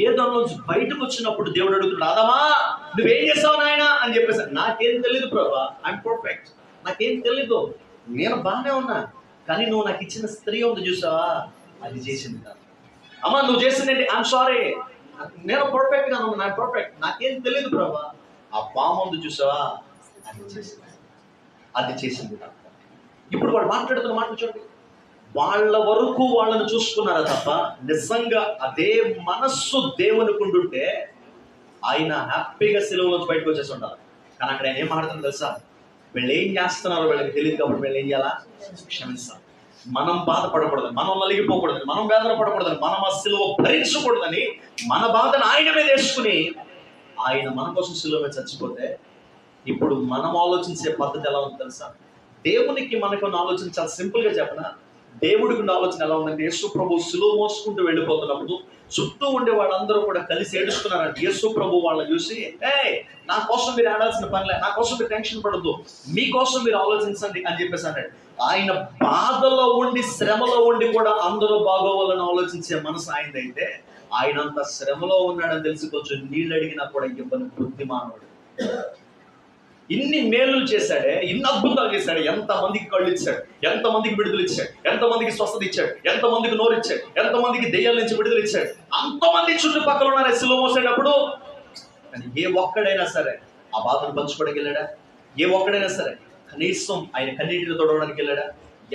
ఏదైనా నుంచి బయటకు వచ్చినప్పుడు దేవుడు అడుగుతున్నాడు, ఆదామా నువ్వేం చేస్తావు నాయన అని చెప్పేసి. నాకేం తెలీదు ప్రభా, ఐఎమ్ పర్ఫెక్ట్, నాకేం తెలీదు, నేను బాగానే ఉన్నా, కానీ నువ్వు నాకు ఇచ్చిన స్త్రీ ఉంది చూసావా, అది చేసింది కాదు. అమ్మా నువ్వు చేసింది ఐఎమ్ సారీ, నేను పర్ఫెక్ట్ గా ఉన్నా, పర్ఫెక్ట్, నాకేం తెలీదు ప్రభా. ఆ పాము ఉంది చూసావా, అది చేసింది కాదు. ఇప్పుడు వాడు మాట్లాడుతున్న మాటలు చూడండి. వాళ్ళ వరకు వాళ్ళని చూసుకున్నారా తప్ప నిజంగా అదే మనస్సు దేవునికి ఉండుంటే ఆయన హ్యాపీగా సిలువలోంచి బయటకు వచ్చేసి ఉండాలి. కానీ అక్కడ ఆయన ఏం మాట్లాడుతున్నారు తెలుసా? వీళ్ళు ఏం చేస్తున్నారో వీళ్ళకి తెలియదు కాబట్టి వీళ్ళు ఏం చేయాలా? క్షమించాలి. మనం బాధపడకూడదని, మనం నలిగిపోకూడదని, మనం వేదన పడకూడదని, మనం ఆ సిలువ భరించకూడదని మన బాధను ఆయన మీద వేసుకుని ఆయన మన కోసం సిలువ మీద చచ్చిపోతే, ఇప్పుడు మనం ఆలోచించే పద్ధతి ఎలా ఉంది తెలుసా? దేవునికి మనకు ఆలోచన చాలా సింపుల్ గా చెప్పనా, దేవుడికి ఉన్న ఆలోచన ఎలా ఉందంటే, యేసు ప్రభు సిలువ మోసుకుంటూ వెళ్ళిపోతున్నప్పుడు చుట్టూ ఉండే వాళ్ళందరూ కూడా కలిసి ఏడుస్తున్నారంటే, యేసు ప్రభు వాళ్ళని చూసి, నా కోసం మీరు ఆడాల్సిన పనిలే, నా కోసం మీరు టెన్షన్ పడద్దు, మీకోసం మీరు ఆలోచించండి అని చెప్పేసి అన్నాడు. ఆయన బాధలో ఉండి శ్రమలో ఉండి కూడా అందరూ బాగోవాలని ఆలోచించే మనసు ఆయనదైతే, ఆయన అంత శ్రమలో ఉన్నాడని తెలిసి కొంచెం నీళ్ళు అడిగినా కూడా ఇవ్వని బుద్ధిమానవుడు. ఇన్ని మేలు చేశాడే, ఇన్ని అద్భుతాలు చేశాడు, ఎంతమందికి కళ్ళు ఇచ్చాడు, ఎంతమందికి విడుదల ఇచ్చాడు, ఎంతమందికి స్వస్థత ఇచ్చాడు, ఎంతమందికి నోరు ఇచ్చాడు, ఎంతమందికి దెయ్యాల నుంచి విడుదల ఇచ్చాడు. అంతమంది చుట్టుపక్కల ఉన్నారే సిలువ మోసేటప్పుడు. కానీ ఏ ఒక్కడైనా సరే ఆ బాధను పంచుకోవడానికి వెళ్ళాడా? ఏ ఒక్కడైనా సరే కనీసం ఆయన కన్నీటిని తొడవడానికి వెళ్ళాడా?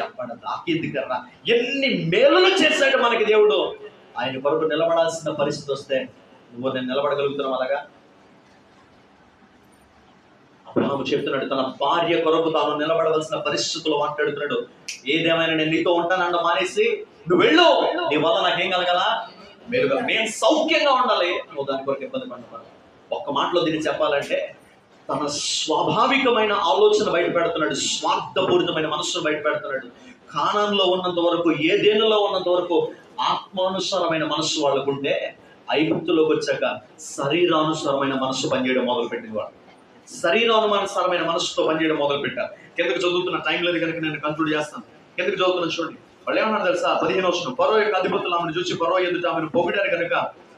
ఎక్కడ దాకేందుకన్నా ఎన్ని మేలులు చేశాడు మనకి దేవుడు. ఆయన కొరకు నిలబడాల్సిన పరిస్థితి వస్తే నువ్వు నేను నిలబడగలుగుతున్నావు అలాగా? అబ్రహాము చెప్తున్నాడు, తన భార్య కొరకు తాను నిలబడవలసిన పరిస్థితుల్లో మాట్లాడుతున్నాడు. ఏదేమైనా నేను నీతో ఉంటానన్న మానేసి నువ్వు వెళ్ళు, నీ వల్ల నాకేం కలగలా? మీరు నేను సౌఖ్యంగా ఉండాలి, నువ్వు దాని కొరకు ఇబ్బంది పడతాను. ఒక్క మాటలో దీన్ని చెప్పాలంటే, తన స్వాభావికమైన ఆలోచన బయట పెడుతున్నాడు, స్వార్థపూరితమైన మనస్సును బయట పెడుతున్నాడు. కానాన్లో ఉన్నంత వరకు, ఏదేనులో ఉన్నంత వరకు ఆత్మానుసారమైన మనస్సు వాళ్ళకుంటే, ఐగుప్తులోకి వచ్చాక శరీరానుసారమైన మనస్సు పనిచేయడం మొదలుపెట్టింది. వాళ్ళు శరీరానుసారమైన మనస్సుతో పనిచేయడం మొదలు పెట్టారు. కిందకు చదువుతున్న టైం లేదు కనుక నేను కంక్లూడ్ చేస్తాను. కిందకు చదువుతున్న చూడండి, వాళ్ళు ఏమన్నారు తెలుసా? 15వ వచనం, ఫరో యొక్క అధిపతులు ఆమెను చూసి ఫరో ఎదుట ఆమెను పొగిడారు కనుక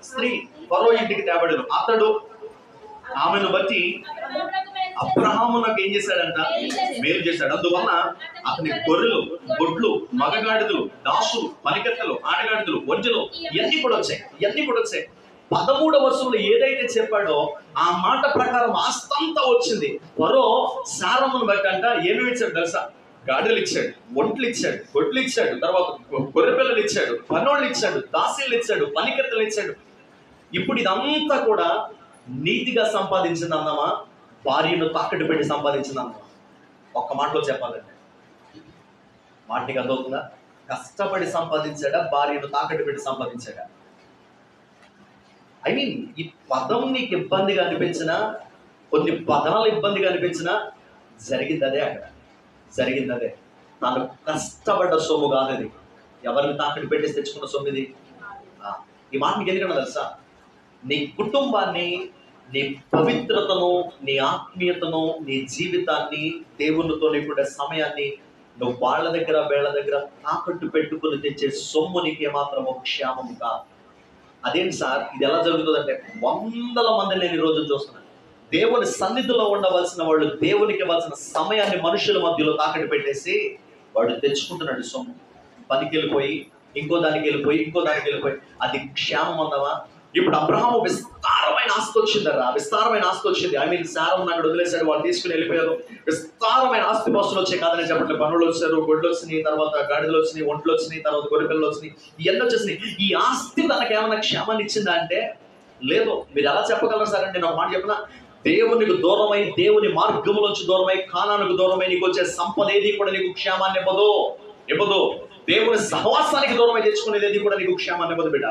స్త్రీ ఫరో ఇంటికి తేబడెను. అతడు ఆమెను బట్టి అబ్రహామునకు ఏం చేశాడంట? మేలు చేశాడు. అందువలన అతని గొర్రెలు, గొడ్లు, మగగాడిదలు, దాసులు, పనికత్తెలు, ఆడగాడిదలు, ఒంజలు ఇవన్నీ కూడా వచ్చాయి. 13వ వచనంలో ఏదైతే చెప్పాడో ఆ మాట ప్రకారం ఆస్తంతా వచ్చింది. ఫరో సారమును బట్టి అంట ఏమేమి ఇచ్చాడు తెలుసా? గాడిదలు ఇచ్చాడు, ఒంట్లు ఇచ్చాడు, గొడ్లు ఇచ్చాడు, తర్వాత గొర్రె పిల్లలు ఇచ్చాడు, పనోళ్ళు ఇచ్చాడు, దాసీలు ఇచ్చాడు, పనికత్తెలు ఇచ్చాడు. ఇప్పుడు ఇదంతా కూడా నీతిగా సంపాదించింది అన్నామా, భార్యను తాకట్టు పెట్టి సంపాదించింది అన్నామా? ఒక్క మాటలో చెప్పాలంటే మాటకి అర్థవుతుందా? కష్టపడి సంపాదించాడా, భార్యను తాకట్టు పెట్టి సంపాదించాడా? ఐ మీన్, ఈ పదం నీకు ఇబ్బందిగా అనిపించినా, కొన్ని పదాలు ఇబ్బందిగా అనిపించినా, జరిగింది అదే. తాను కష్టపడ్డ సొమ్ము కాదు అది. ఎవరిని తాకట్టు పెట్టేసి తెచ్చుకున్న సొమ్ము ఇది. ఈ మాట నీకు ఎందుకన్నా తెలుసా? నీ కుటుంబాన్ని, నీ పవిత్రతను, నీ ఆత్మీయతను, నీ జీవితాన్ని, దేవునితో నీకుండే సమయాన్ని నువ్వు వాళ్ళ దగ్గర వీళ్ళ దగ్గర తాకట్టు పెట్టుకుని తెచ్చే సొమ్ము నీకేమాత్రమో క్షేమం కాదు. అదేంటి సార్, ఇది ఎలా జరుగుతుందంటే, వందల మంది నేను ఈ రోజు చూస్తున్నాను. దేవుని సన్నిధిలో ఉండవలసిన వాళ్ళు దేవునికి ఇవ్వాల్సిన సమయాన్ని మనుషుల మధ్యలో తాకట్టు పెట్టేసి వాడు తెచ్చుకుంటున్నాడు సొమ్ము. పనికి వెళ్ళిపోయి ఇంకో దానికి వెళ్ళిపోయి అది క్షేమం అన్నవా? ఇప్పుడు అబ్రహాము విస్తారమైన ఆస్తి వచ్చింది. ఐ మీన్ సారం అక్కడ వదిలేశాడు, వాళ్ళు తీసుకుని వెళ్ళిపోయారు. విస్తారమైన ఆస్తి పాస్తులు వచ్చాయి కాదని చెప్పట్లేదు. పనులు వచ్చారు, గొడ్లు వచ్చినాయి, తర్వాత గాడిదలు వచ్చినాయి, ఒంట్లు వచ్చినాయి, తర్వాత గొర్రెపిల్లలు వచ్చినాయి, ఇవన్నీ వచ్చేసినాయి. ఈ ఆస్తి తనకేమైనా క్షేమాన్ని ఇచ్చిందా అంటే లేదు. మీరు ఎలా చెప్పగలరు సార్ అంటే, నేను ఒక మాట చెప్పిన, దేవునికి దూరమై, దేవుని మార్గంలోంచి దూరమై, కానానికి దూరమై నీకు వచ్చే సంపద ఏది కూడా నీకు క్షేమాన్ని ఇవ్వదు. దేవుని సహవాసానికి దూరమై తెచ్చుకునేది ఏది కూడా నీకు క్షేమాన్ని ఇవ్వదు బిడ్డ.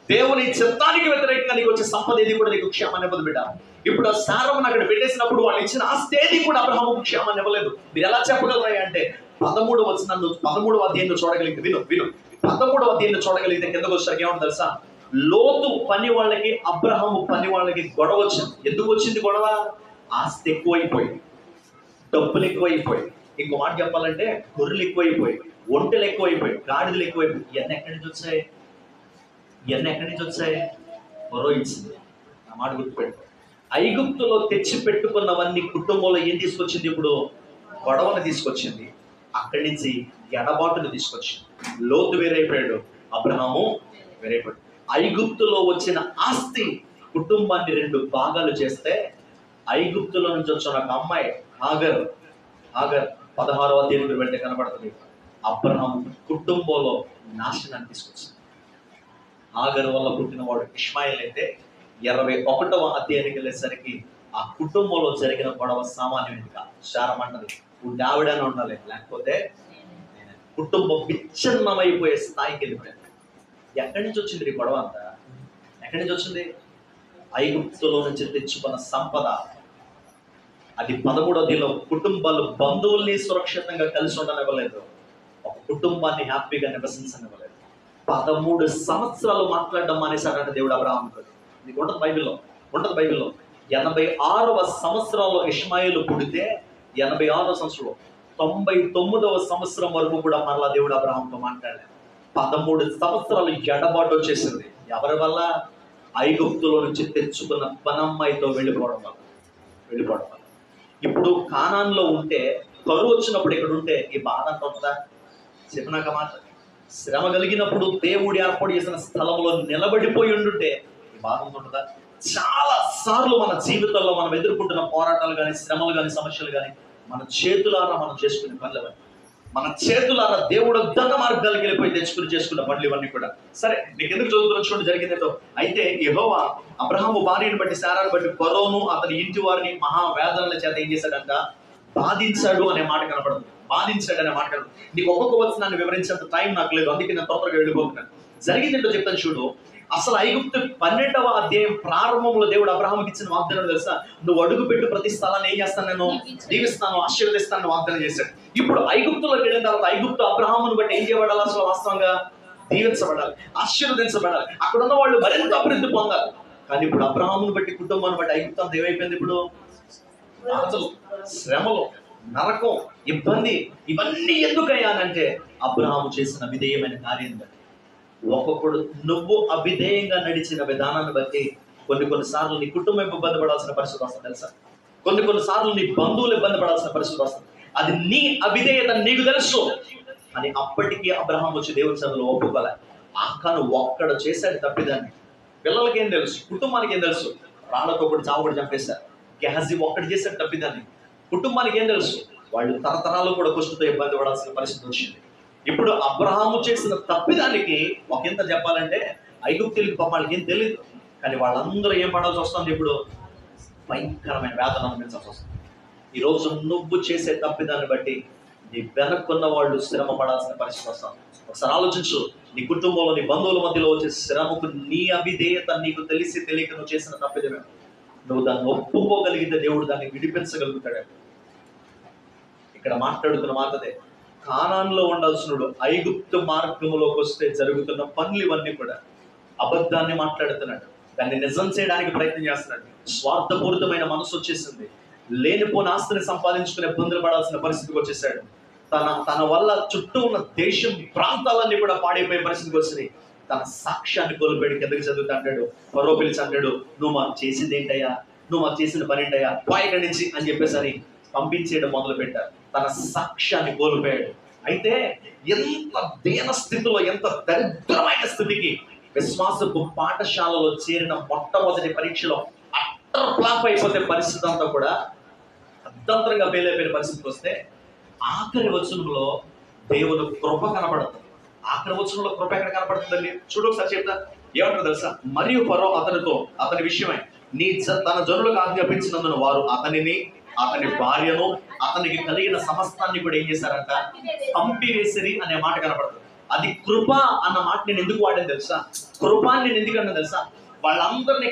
దేవుని చిత్తానికి వ్యతిరేకంగా నీకు వచ్చే సంపద ఏది కూడా నీకు క్షేమాన్ని ఇవ్వదు బిడ్డ. ఇప్పుడు ఆ సారమును అక్కడ పెట్టేసినప్పుడు వాళ్ళు ఇచ్చిన ఆస్తి ఏది కూడా అబ్రహాముకు క్షేమాన్ని ఇవ్వలేదు. మీరు ఎలా చెప్పగలరా అంటే, 13వ వచనాన్ని 13వ అధ్యాయంలో చూడగలిగితే, విను 13వ అధ్యాయంలో చూడగలిగితే కిందకు వచ్చాక ఏమంటుంది తెలుసా? లోతు పని వాళ్ళకి, అబ్రహాము పని వాళ్ళకి గొడవ వచ్చింది. ఎందుకు వచ్చింది గొడవ? ఆస్తి ఎక్కువైపోయి, డబ్బులు ఎక్కువైపోయి, ఇంకో మాట చెప్పాలంటే గొర్రెలు ఎక్కువైపోయి, ఒంటెలు ఎక్కువైపోయి, గాడిదలు ఎక్కువైపోయి. ఇవన్నీ ఎక్కడి నుంచి వచ్చాయి? ఫరో ఇచ్చింది. ఆ మాట గుర్తుపెట్టు. ఐగుప్తులో తెచ్చి పెట్టుకున్నవన్నీ కుటుంబంలో ఏం తీసుకొచ్చింది? ఇప్పుడు గొడవను తీసుకొచ్చింది. అక్కడి నుంచి ఎడబాటును తీసుకొచ్చింది. లోతు వేరైపోయాడు, అబ్రహాము వేరైపోయాడు. ఐగుప్తులో వచ్చిన ఆస్తి కుటుంబాన్ని 2 భాగాలు చేస్తే, ఐగుప్తులో నుంచి వచ్చిన ఒక అమ్మాయి హాగర్ 16వ అధ్యాయం వెంట కనబడుతుంది. అబ్రహాము కుటుంబంలో నాశనాన్ని తీసుకొచ్చింది. హాగర్ వల్ల పుట్టిన వాడు ఇష్మాయిల్ అయితే 21వ అధ్యాయానికి వెళ్ళేసరికి ఆ కుటుంబంలో జరిగిన గొడవ సామాన్యమైనది కాదు. శారమంటది, నువ్వు ఆవిడనే ఉండాలి, లేకపోతే కుటుంబం విచ్ఛిన్నమైపోయే స్థాయికి వెళ్ళిపోయింది. ఎక్కడి నుంచి వచ్చింది ఈ గొడవ అంతా? ఎక్కడి నుంచి వచ్చింది? ఐగుప్తులో నుంచి తెచ్చుకున్న సంపద. అది 13వ అధ్యాయంలో కుటుంబాలు బంధువుల్ని సురక్షితంగా కలిసి ఉండనివ్వలేదు, ఒక కుటుంబాన్ని హ్యాపీగా నివసించనివ్వలేదు. 13 సంవత్సరాలు మాట్లాడడం మానేశాడంటే దేవుడు అబ్రాహాముతో. ఇది ఉంటుంది బైబిల్లో, ఉంటుంది బైబిల్లో. 86వ సంవత్సరంలో ఇష్మాయేలు పుడితే 86వ సంవత్సరంలో 99వ సంవత్సరం వరకు కూడా మరలా దేవుడు అబ్రాహాంతో మాట్లాడలేదు. 13 సంవత్సరాలు ఎడబాటు వచ్చేసింది. ఎవరి వల్ల? ఐగుప్తులో నుంచి తెచ్చుకున్న పనమ్మాయితో వెళ్ళిపోవడం వల్ల. ఇప్పుడు కానాన్లో ఉంటే, కరువు వచ్చినప్పుడు ఇక్కడ ఉంటే ఈ బాధ అంత ఉంటుందా? చెప్పినాక మాట, శ్రమ కలిగినప్పుడు దేవుడు ఏర్పాటు చేసిన స్థలంలో నిలబడిపోయి ఉండుంటే ఈ బాధ ఉంటుందా? చాలా సార్లు మన జీవితంలో మనం ఎదుర్కొంటున్న పోరాటాలు కానీ, శ్రమలు కానీ, సమస్యలు కానీ మన చేతులారా మనం చేసుకునే పనులు, మన చేతులారా దేవుడు దొంగ మార్గాలకు వెళ్ళిపోయి తెచ్చుకుని చేసుకున్న పనులు ఇవన్నీ కూడా. సరే, నీకు ఎందుకు చదువుతున్న చూడండి జరిగిందేదో. అయితే యెహోవా అబ్రహాము భార్యను బట్టి, శారాను బట్టి ఫరోను అతని ఇంటి వారిని మహావేదనల చేత ఏం చేశాడంట? బాధించాడు అనే మాట కనపడదు. బాధించాడు అనే మాట కనపడదు. నీకు ఒక్కొక్క వచనాన్ని వివరించేంత టైం నాకు లేదు, అందుకే నేను తొందరగా వెళ్ళిపోతున్నాను. జరిగిందేంటో చెప్తాను చూడు. అసలు ఐగుప్తు 12వ అధ్యాయం ప్రారంభంలో దేవుడు అబ్రహాముకి ఇచ్చిన వాగ్దానం తెలుసా? నువ్వు అడుగు పెట్టు ప్రతి స్థలాన్ని ఏం చేస్తాను? నేను దీవిస్తాను, ఆశీర్వదిస్తాను వాగ్దానం చేశాడు. ఇప్పుడు ఐగుప్తులోకి వెళ్ళిన తర్వాత ఐగుప్తు అబ్రహామును బట్టి ఏం చేయబడాలి? అసలు వాస్తవంగా దీవించబడాలి, ఆశీర్వదించబడాలి, అక్కడ ఉన్న వాళ్ళు మరింత అభివృద్ధి పొందాలి. కానీ ఇప్పుడు అబ్రహామును బట్టి, కుటుంబాన్ని బట్టి ఐగుప్తు అంతా ఏమైపోయింది? ఇప్పుడు బాధలు, శ్రమలు, నరకం, ఇబ్బంది. ఇవన్నీ ఎందుకయ్యానంటే అబ్రహాము చేసిన విధేయమైన కార్యం బట్టి. ఒక్కొక్కడు నువ్వు అవిధేయంగా నడిచిన విధానాన్ని బట్టి కొన్ని సార్లు నీ కుటుంబం ఇబ్బంది పడాల్సిన పరిస్థితి వస్తుంది తెలుసా? కొన్ని సార్లు నీ బంధువులు ఇబ్బంది పడాల్సిన పరిస్థితి వస్తుంది. అది నీ అవిధేయత నీకు తెలుసు అని అప్పటికీ అబ్రహాం వచ్చి దేవుని సన్నిధిలో ఒప్పుకోలే. ఆకాను ఒక్కడు చేశాడు తప్పిదాన్ని. పిల్లలకి ఏం తెలుసు, కుటుంబానికి ఏం తెలుసు? రాళ్ళతో ఒకటి చావుడు చంపేశారు. గెహజీ ఒక్కటి చేశాడు తప్పిదాన్ని. కుటుంబానికి ఏం తెలుసు? వాళ్ళు తరతరాలు కూడా కుష్టుతో ఇబ్బంది పడాల్సిన పరిస్థితి వచ్చింది. ఇప్పుడు అబ్రహాము చేసిన తప్పిదానికి ఒకంత చెప్పాలంటే ఐగుప్తీయులకి పాపం వాళ్ళకి ఏం తెలియదు, కానీ వాళ్ళందరూ ఏం పడాల్సి వస్తుంది? ఇప్పుడు భయంకరమైన వేదన అనుభవించాల్సి వస్తుంది. ఈరోజు నువ్వు చేసే తప్పిదాన్ని బట్టి నీ వెనక్కున్న వాళ్ళు శ్రమ పడాల్సిన పరిస్థితి వస్తుంది. ఒకసారి ఆలోచించు, నీ కుటుంబంలో, నీ బంధువుల మధ్యలో వచ్చే శ్రమకు నీ అవిధేయత నీకు తెలిసి తెలియక నువ్వు చేసిన తప్పిదమే. నువ్వు దాన్ని ఒప్పుకోగలిగితే దేవుడు దాన్ని విడిపించగలుగుతాడు. ఇక్కడ మాట్లాడుతున్న మాటదే. కానాన్లో ఉండాల్సినడు ఐగుప్తు మార్గంలోకి వస్తే జరుగుతున్న పనులు ఇవన్నీ కూడా అబద్ధాన్ని మాట్లాడుతున్నాడు, దాన్ని నిజం చేయడానికి ప్రయత్నం చేస్తున్నాడు. స్వార్థపూరితమైన మనసు వచ్చేసింది. లేనిపోని ఆస్తిని సంపాదించుకునే పొందులు పడాల్సిన పరిస్థితికి వచ్చేసాడు. తన వల్ల చుట్టూ ఉన్న దేశం, ప్రాంతాలన్నీ కూడా పాడైపోయే పరిస్థితికి వచ్చింది. తన సాక్ష్యాన్ని కోల్పోయాడు. కిందకి చదువుతా అంటాడు, పరో పిలిచి అంటాడు, నువ్వు మాకు చేసింది ఏంటయ్యా, నువ్వు మాకు చేసిన పని ఏంటయ్యా, ఇక్కడి నుంచి అని చెప్పేసరి పంపించేయడం మొదలు పెట్టారు. తన సాక్ష్యాన్ని కోల్పోయాడు. అయితే ఎంత దీన స్థితిలో, ఎంత దరిద్రమైన స్థితికి, విశ్వాసపు పాఠశాలలో చేరిన మొట్టమొదటి పరీక్షలో అట్టర్ ఫ్లాప్ అయిపోతే పరిస్థితి అంతా కూడా అర్ధంతరంగా ఫెయిల్ అయిపోయిన పరిస్థితికి వస్తే ఆఖరి వచనంలో దేవుడు కృప కనపడుతుంది. ఆఖరి వచనంలో కృప ఎక్కడ కనపడుతుందండి? చూడు ఒకసారి చెప్తా. ఏమంటారు తెలుసా? మరియు ఫరో అతనితో, అతని విషయమై తన జనులకు ఆజ్ఞాపించినందున వారు అతనిని, అతని భార్యను, అతనికి కలిగిన సమస్తాన్ని కూడా ఏం చేశారంట? పంపివేసిరి అనే మాట కనపడుతుంది. అది కృప అన్న మాట నేను ఎందుకు వాడాను తెలుసా? కృపాన్ని నేను ఎందుకు అన్నా తెలుసా? వాళ్ళందరినీ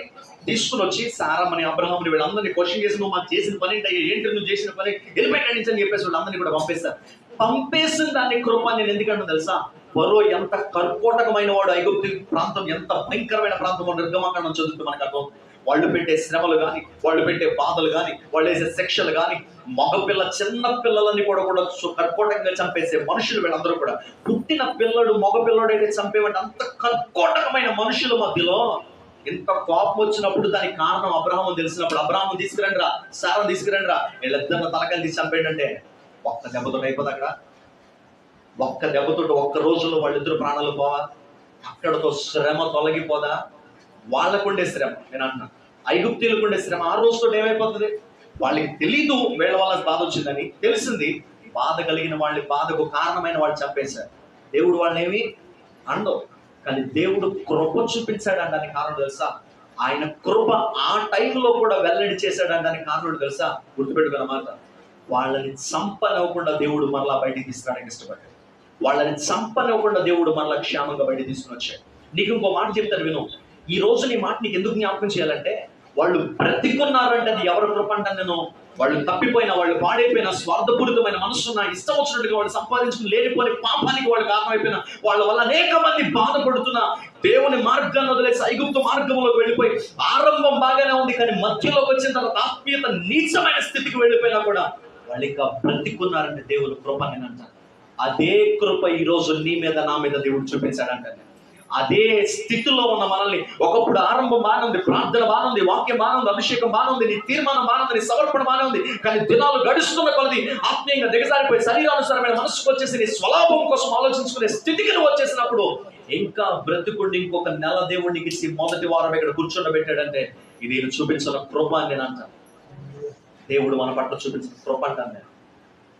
తీసుకుని వచ్చి సారమ్మని, అబ్రహాముని, వీళ్ళందరినీ క్వశ్చన్ చేసి నువ్వు మాకు చేసిన పని ఏంటి, నువ్వు చేసిన పని వెళ్ళిపోయి నుంచి అని చెప్పేసి వాళ్ళందరినీ కూడా పంపేస్తారు. పంపేసిన దాన్ని కృప నేను ఎందుకన్నా తెలుసా? ఫరో ఎంత కర్కోటకమైన వాడు, ఐగుప్తు ప్రాంతం ఎంత భయంకరమైన ప్రాంతం, నిర్గమకాండం చదువుతూ మనకు అర్థం. వాళ్ళు పెట్టే శ్రమలు కానీ, వాళ్ళు పెట్టే బాధలు కానీ, వాళ్ళు వేసే శిక్షలు కానీ, మగపిల్ల చిన్న పిల్లలని కూడా కర్కోటకంగా చంపేసే మనుషులు వీళ్ళందరూ కూడా. పుట్టిన పిల్లడు మగపిల్లడు అయితే చంపేవంటే అంత కర్కోటకమైన మనుషుల మధ్యలో ఇంత కోపం వచ్చినప్పుడు దానికి కారణం అబ్రహాము తెలిసినప్పుడు, అబ్రహాము తీసుకురండి రా, సారా తీసుకురండి రా, వీళ్ళిద్దరిని తలకాయలు తీసి చంపేయండి. ఒక్క దెబ్బతో అయిపోతుంది అక్కడ. ఒక్క దెబ్బతో ఒక్క రోజులో వాళ్ళిద్దరు ప్రాణాలు పోవా? అక్కడతో శ్రమ తొలగిపోదా? వాళ్ళకుండే శ్రమ నేను అంటున్నా, ఐగుప్తీయులకు ఉండే శ్రమ ఆ రోజుతో ఏమైపోతుంది? వాళ్ళకి తెలీదు వీళ్ళ వల్ల బాధ వచ్చిందని, తెలిసింది. బాధ కలిగిన వాళ్ళని, బాధకు కారణమైన వాళ్ళు చంపేశారు. దేవుడు వాళ్ళని ఏమి అండవు, కానీ దేవుడు కృప చూపించాడు అనడానికి కారణం తెలుసా? ఆయన కృప ఆ టైంలో కూడా వెల్లడి చేశాడు అనడానికి కారణం తెలుసా? గుర్తుపెట్టుకున్న మాట, వాళ్ళని చంపనివ్వకుండా దేవుడు మరలా బయటికి తీసుకురావడానికి ఇష్టపడ్డాడు. వాళ్ళని చంపనివ్వకుండా దేవుడు మరలా క్షేమంగా బయట తీసుకుని వచ్చాడు. నీకు ఇంకో మాట చెప్తాను విను. ఈ రోజు నీ మాట నీకు ఎందుకు జ్ఞాపకం చేయాలంటే, వాళ్ళు బ్రతికున్నారంటే అది ఎవరి కృప అంటాను నేను. వాళ్ళు తప్పిపోయిన, వాళ్ళు పాడైపోయిన, స్వార్థపూరితమైన మనసున్న, ఇష్టం వచ్చినట్టుగా వాళ్ళు సంపాదించుకుని లేనిపోని పాపానికి వాళ్ళు కారణమైపోయిన, వాళ్ళ వల్ల అనేక మంది బాధపడుతున్న, దేవుని మార్గాన్ని వదిలేసి ఐగుప్తు మార్గంలోకి వెళ్ళిపోయి ఆరంభం బాగానే ఉంది, కానీ మధ్యలోకి వచ్చిన తర్వాత ఆత్మీయత నీచమైన స్థితికి వెళ్ళిపోయినా కూడా వాళ్ళు ఇంకా బ్రతికున్నారంటే దేవుని కృప అని అంటారు. అదే కృప ఈ రోజు నీ మీద నా మీద దేవుడు చూపించాడంటే, అదే స్థితిలో ఉన్న మనల్ని, ఒకప్పుడు ఆరంభం బాగుంది, ప్రార్థన బాగుంది, వాక్యం బాగుంది, అభిషేకం బాగుంది, నీ తీర్మానం బాగుంది, నీ సమర్పణ బాగుంది, కానీ దినాలు గడుస్తున్న కొలది ఆత్మీయంగా దిగజారిపోయి శరీరానుసారమైన మనసుకు వచ్చేసి నీ స్వలాభం కోసం ఆలోచించుకునే స్థితికి నువ్వు వచ్చేసినప్పుడు ఇంకా బ్రతికుండి ఇంకొక నెల దేవుడికి ఇచ్చి మొదటి వారం ఇక్కడ కూర్చోబెట్టాడంటే ఇది నేను చూపించిన కృప అని నేను అంటాను. దేవుడు మన పట్ల చూపించిన కృప అంటాను నేను.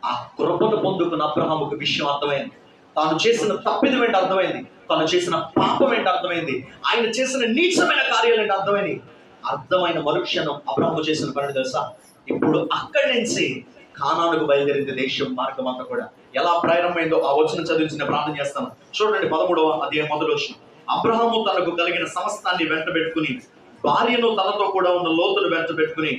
ఆ కృపను పొందుకున్న అబ్రహాముకు విషయం అర్థమైంది. తాను చేసిన తప్పిదం ఏంటి అర్థమైంది, తాను చేసిన పాపం ఏంటి అర్థమైంది, ఆయన చేసిన నీచమైన కార్యాలు ఏంటి అర్థమైంది. అర్థమైన మరుక్షణం అబ్రహాము చేసిన పని తెలుసా, ఇప్పుడు అక్కడి నుంచి కానానుకు బయలుదేరింది దేశం మార్గం అంతా కూడా. ఎలా ప్రారంభమైందో ఆ వచనం చదివించిన ప్రార్థన చేస్తాను. చూడండి 13వ అధ్యాయం మొదటి వచనం. అబ్రహాము తనకు కలిగిన సమస్తాన్ని వెంట పెట్టుకుని భార్యను తనతో కూడా ఉన్న లోతును వెంట పెట్టుకుని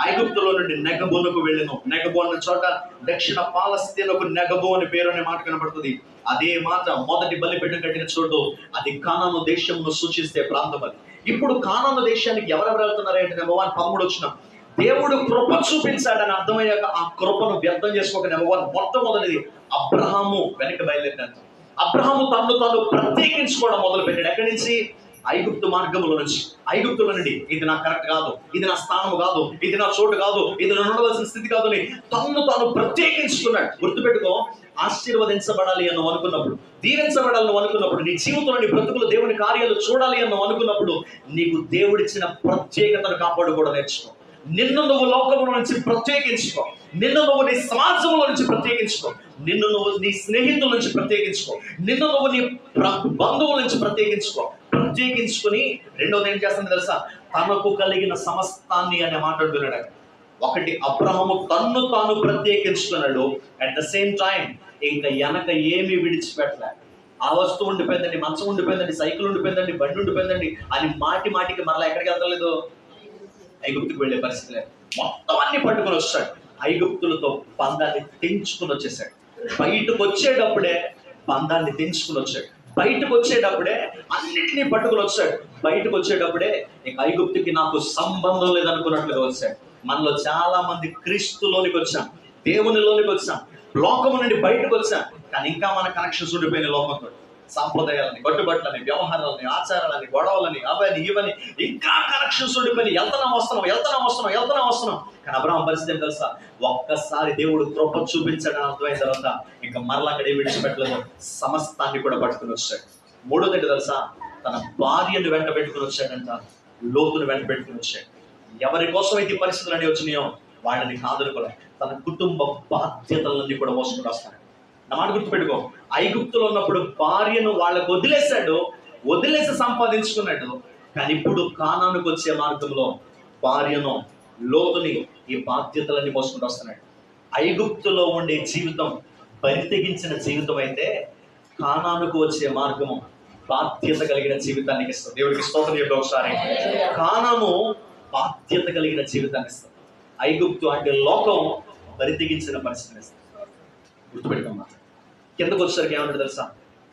ఐగుప్తులో నుండి నెగబోనుకు వెళ్ళెను. నెగబో అన్న చోట దక్షిణ పాలస్తీనకు నెగబో అని పేరు అనే మాట కనబడుతుంది. అదే మాట మొదటి బలిపీఠం కట్టిన చోటు అది కానాను దేశంను సూచిస్తే ప్రాంతం అది. ఇప్పుడు కానాను దేశానికి ఎవరెవరు వెళ్తున్నారంటే నెంబర్ 1 13 వచనం. దేవుడు కృప చూపించాడని అర్థమయ్యాక ఆ కృపను వ్యర్థం చేసుకోక నెంబర్ 1 మొట్టమొదటిది అబ్రహాము వెనక బయలుదేరినాడు. అబ్రహాము తను తాను ప్రత్యేకించుకోవడం మొదలు పెట్టాడు. ఎక్కడి నుంచి? ఐగుప్తు మార్గంలో నుంచి. ఐగుప్తులో నుండి ఇది నా కరెక్ట్ కాదు, ఇది నా స్థానం కాదు, ఇది నా చోటు కాదు, ఇది నేను ఉండవలసిన స్థితి కాదు అని తను తాను ప్రత్యేకించుకున్నాడు. గుర్తుపెట్టుకో, ఆశీర్వదించబడాలి అని అనుకున్నప్పుడు, దీవించబడాలని అనుకున్నప్పుడు, నీ జీవితంలో నీ బ్రతుకులు దేవుని కార్యాలు చూడాలి అని అనుకున్నప్పుడు నీకు దేవుడిచ్చిన ప్రత్యేకతను కాపాడుకోవడం నేర్చుకో. నిన్ను నువ్వు లోకంలో నుంచి ప్రత్యేకించుకో, నిన్ను నువ్వు నీ సమాజంలో నుంచి ప్రత్యేకించుకో, నిన్ను నువ్వు నీ స్నేహితుల నుంచి ప్రత్యేకించుకో, నిన్ను నువ్వు నీ బంధువుల నుంచి ప్రత్యేకించుకో. ప్రత్యేకించుకుని రెండోది ఏం చేస్తాను తెలుసా, తనకు కలిగిన సమస్తాన్ని అనే మాట్లాడుతున్నాడు. ఒకటి అబ్రహాము తన్ను తాను ప్రత్యేకించుకున్నాడు. అట్ ద సేమ్ టైం ఇంకా వెనక ఏమీ విడిచిపెట్టలే. ఆ వస్తువు ఉండిపోయిందండి, మంచం ఉండిపోయిందండి, సైకిల్ ఉండిపోయిందండి, బండి ఉండిపోయిందండి అని మాటికి మరలా ఎక్కడికి వెళ్తలేదు, ఐగుప్తుకు వెళ్ళే పరిస్థితి లేదు. మొత్తం అన్ని పట్టుకుని వచ్చాడు. ఐగుప్తులతో బంధాన్ని తెంచుకుని వచ్చేసాడు. బయటకు వచ్చేటప్పుడే బంధాన్ని తెంచుకుని వచ్చాడు. బయటకు వచ్చేటప్పుడే అన్నిటినీ పట్టుకుని వచ్చాడు. బయటకు వచ్చేటప్పుడే ఇక ఐగుప్తుకి నాకు సంబంధం లేదనుకున్నట్లుగా వచ్చాడు. మనలో చాలా మంది క్రీస్తులోనికి వచ్చాం, దేవునిలోనికి వచ్చాం, లోకము నుండి బయటకు వచ్చాం, కానీ ఇంకా మన కనెక్షన్స్ ఉండిపోయిన లోకంతో. సాంప్రదాయాలని, కట్టుబట్లని, వ్యవహారాలని, ఆచారాలని, గొడవలని, అవని ఇవని ఇంకా కనెక్షన్స్ ఉండిపోయి వెళ్తున్నాం వస్తున్నాం. కానీ అబ్రహాం పరిస్థితి ఏం తెలుసా, ఒక్కసారి దేవుడు కృప చూపించడం అర్థమైన తర్వాత ఇంకా మరలా అక్కడే విడిచిపెట్టలేదు, సమస్తాన్ని కూడా పట్టుకుని వచ్చాడు. మూడోది ఏంటి తెలుసా, తన భార్యను వెంట పెట్టుకుని వచ్చాడంట, లోతును వెంట పెట్టుకుని వచ్చాడు. ఎవరి కోసం అయితే పరిస్థితులు అనేవి వచ్చినాయో వాళ్ళని కాదనుకోలే, తన కుటుంబ బాధ్యతలన్నీ కూడా మోసుకుంటూ వస్తాడు. నా మాట గుర్తుపెట్టుకో, ఐగుప్తులో ఉన్నప్పుడు భార్యను వాళ్ళకు వదిలేసి సంపాదించుకున్నాడు. కానీ ఇప్పుడు కానానుకు వచ్చే మార్గంలో భార్యను, లోతుని, ఈ బాధ్యతలన్నీ మోసుకుంటూ వస్తున్నాడు. ఐగుప్తులో ఉండే జీవితం బరి తెగించిన జీవితం అయితే కానానుకు వచ్చే మార్గము బాధ్యత కలిగిన జీవితానికి ఇస్తుంది. దేవుడికి స్తోత్రం చెప్పి ఒకసారి. కానాను బాధ్యత కలిగిన జీవితాన్ని ఇస్తుంది. ఐగుప్తు అంటే లోకం బరి తెగించిన పరిస్థితిని ఇస్తుంది. గుర్తుపెట్టుకోమ్మా. కిందకు వచ్చేసరికి ఏమంటాడు తెలుసా,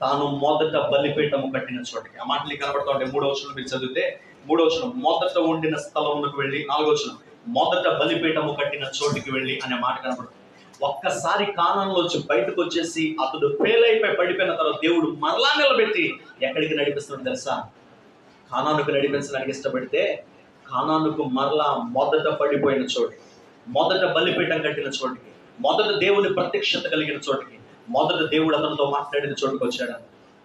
తాను మొదట బలిపీఠము కట్టిన చోటికి. ఆ మాటలు కనబడుతూ ఉంటే 3వ వచనం మీరు చదివితే 3వ వచనం మొదట ఉండిన స్థలమునకు వెళ్ళి, 4వ వచనం మొదట బలిపీఠము కట్టిన చోటికి వెళ్ళి అనే మాట కనబడుతుంది. ఒక్కసారి కానానులోంచి బయటకు వచ్చేసి అతడు ఫెయిల్ అయిపోయి పడిపోయిన తర్వాత దేవుడు మరలా నిలబెట్టి ఎక్కడికి నడిపిస్తున్నాడు తెలుసా, కానానుకు నడిపించడానికి ఇష్టపడితే కానానుకు మరలా మొదట పడిపోయిన చోటికి, మొదట బలిపీఠం కట్టిన చోటికి, మొదట దేవుని ప్రత్యక్షత కలిగిన చోటికి, మొదట దేవుడు అతనితో మాట్లాడిన చోటుకు వచ్చాడు.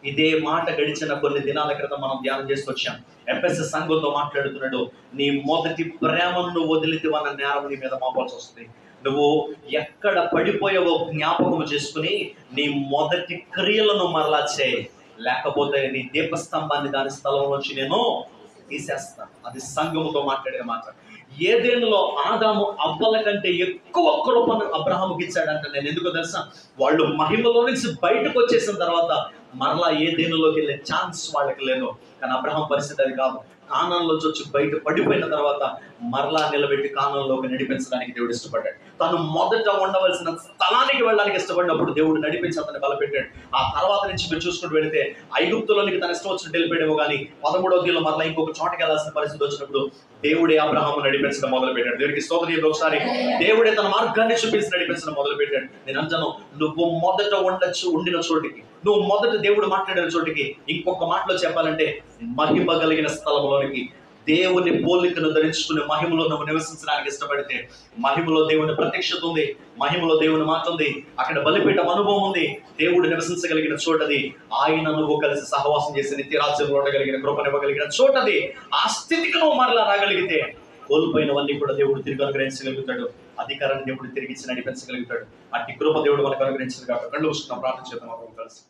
ఇదే మాట గడిచిన కొన్ని దినాల క్రితం మనం ధ్యానం చేసుకొచ్చాం. ఎఫెసస్ సంఘంతో మాట్లాడుతున్నాడు, నీ మొదటి ప్రేమను వదిలితివన్న నేరం నీ మీద మోపాల్సి వస్తుంది. నువ్వు ఎక్కడ పడిపోయావో జ్ఞాపకం చేసుకుని నీ మొదటి క్రియలను మరలా చేయి, లేకపోతే నీ దీపస్తంభాన్ని దాని స్థలంలోంచి నేను తీసేస్తాను. అది సంఘముతో మాట్లాడిన మాట. ఏదేనులో ఆదాము అవ్వల కంటే ఎక్కువ కృపను అబ్రహాముకి ఇచ్చాడంట. నేను ఎందుకో తెలుసా, వాళ్ళు మహిమలో నుంచి బయటకు వచ్చేసిన తర్వాత మరలా ఏదేనులోకి వెళ్ళే ఛాన్స్ వాళ్ళకి లేదు. కానీ అబ్రహాం పరిస్థితి అది కాదు. కానాన్లోంచి వచ్చి బయట పడిపోయిన తర్వాత మరలా నిలబెట్టి కానాన్లోకి నడిపించడానికి దేవుడు ఇష్టపడ్డాడు. తను మొదట ఉండవలసిన స్థలానికి వెళ్ళడానికి ఇష్టపడినప్పుడు దేవుడు నడిపించి అతన్ని బలపెట్టాడు. ఆ తర్వాత నుంచి మీరు చూసుకుంటూ వెళితే ఐగుప్తులోనికి తన ఇష్టం వచ్చినట్టు వెళ్ళిపోయాడేమో కానీ 13వ అధ్యాయంలో మరలా ఇంకొక చోటకి వెళ్ళాల్సిన పరిస్థితి వచ్చినప్పుడు దేవుడే అబ్రహాము నడిపించడం మొదలు పెట్టాడు. దేవుడికి స్తోత్రం. ఒకసారి దేవుడే తన మార్గాన్ని చూపించి నడిపించడం మొదలు పెట్టాడు. నేను అంటాను, నువ్వు మొదట ఉండిన చోటికి, నువ్వు మొదట దేవుడు మాట్లాడిన చోటికి, ఇంకొక మాటలో చెప్పాలంటే మహిమ కలిగిన స్థలంలోనికి, దేవుని పోలికను ధరించుకునే మహిమలో నువ్వు నివసించడానికి ఇష్టపడితే, మహిమలో దేవుని ప్రత్యక్షత ఉంది, మహిమలో దేవుని మాట ఉంది, అక్కడ బలిపీఠం అనుభవం ఉంది, దేవుడు నివసించగలిగిన చోటది, ఆయన నువ్వు కలిసి సహవాసం చేసి నిత్యరాజ్యంలో ఉండగలిగిన కృపనివ్వగలిగిన చోటది. ఆ స్థితికి నువ్వు మరలా రాగలిగితే కోల్పోయినవన్నీ కూడా దేవుడు తిరిగి అనుగ్రహించగలుగుతాడు. అధికారాన్ని దేవుడు తిరిగి నడిపించగలుగుతాడు. అట్టి కృప దేవుడు మనకు అనుగ్రహించదు కాబట్టి కళ్ళు మూసుకున్నాం, ప్రార్థన చేద్దాం కలిసి.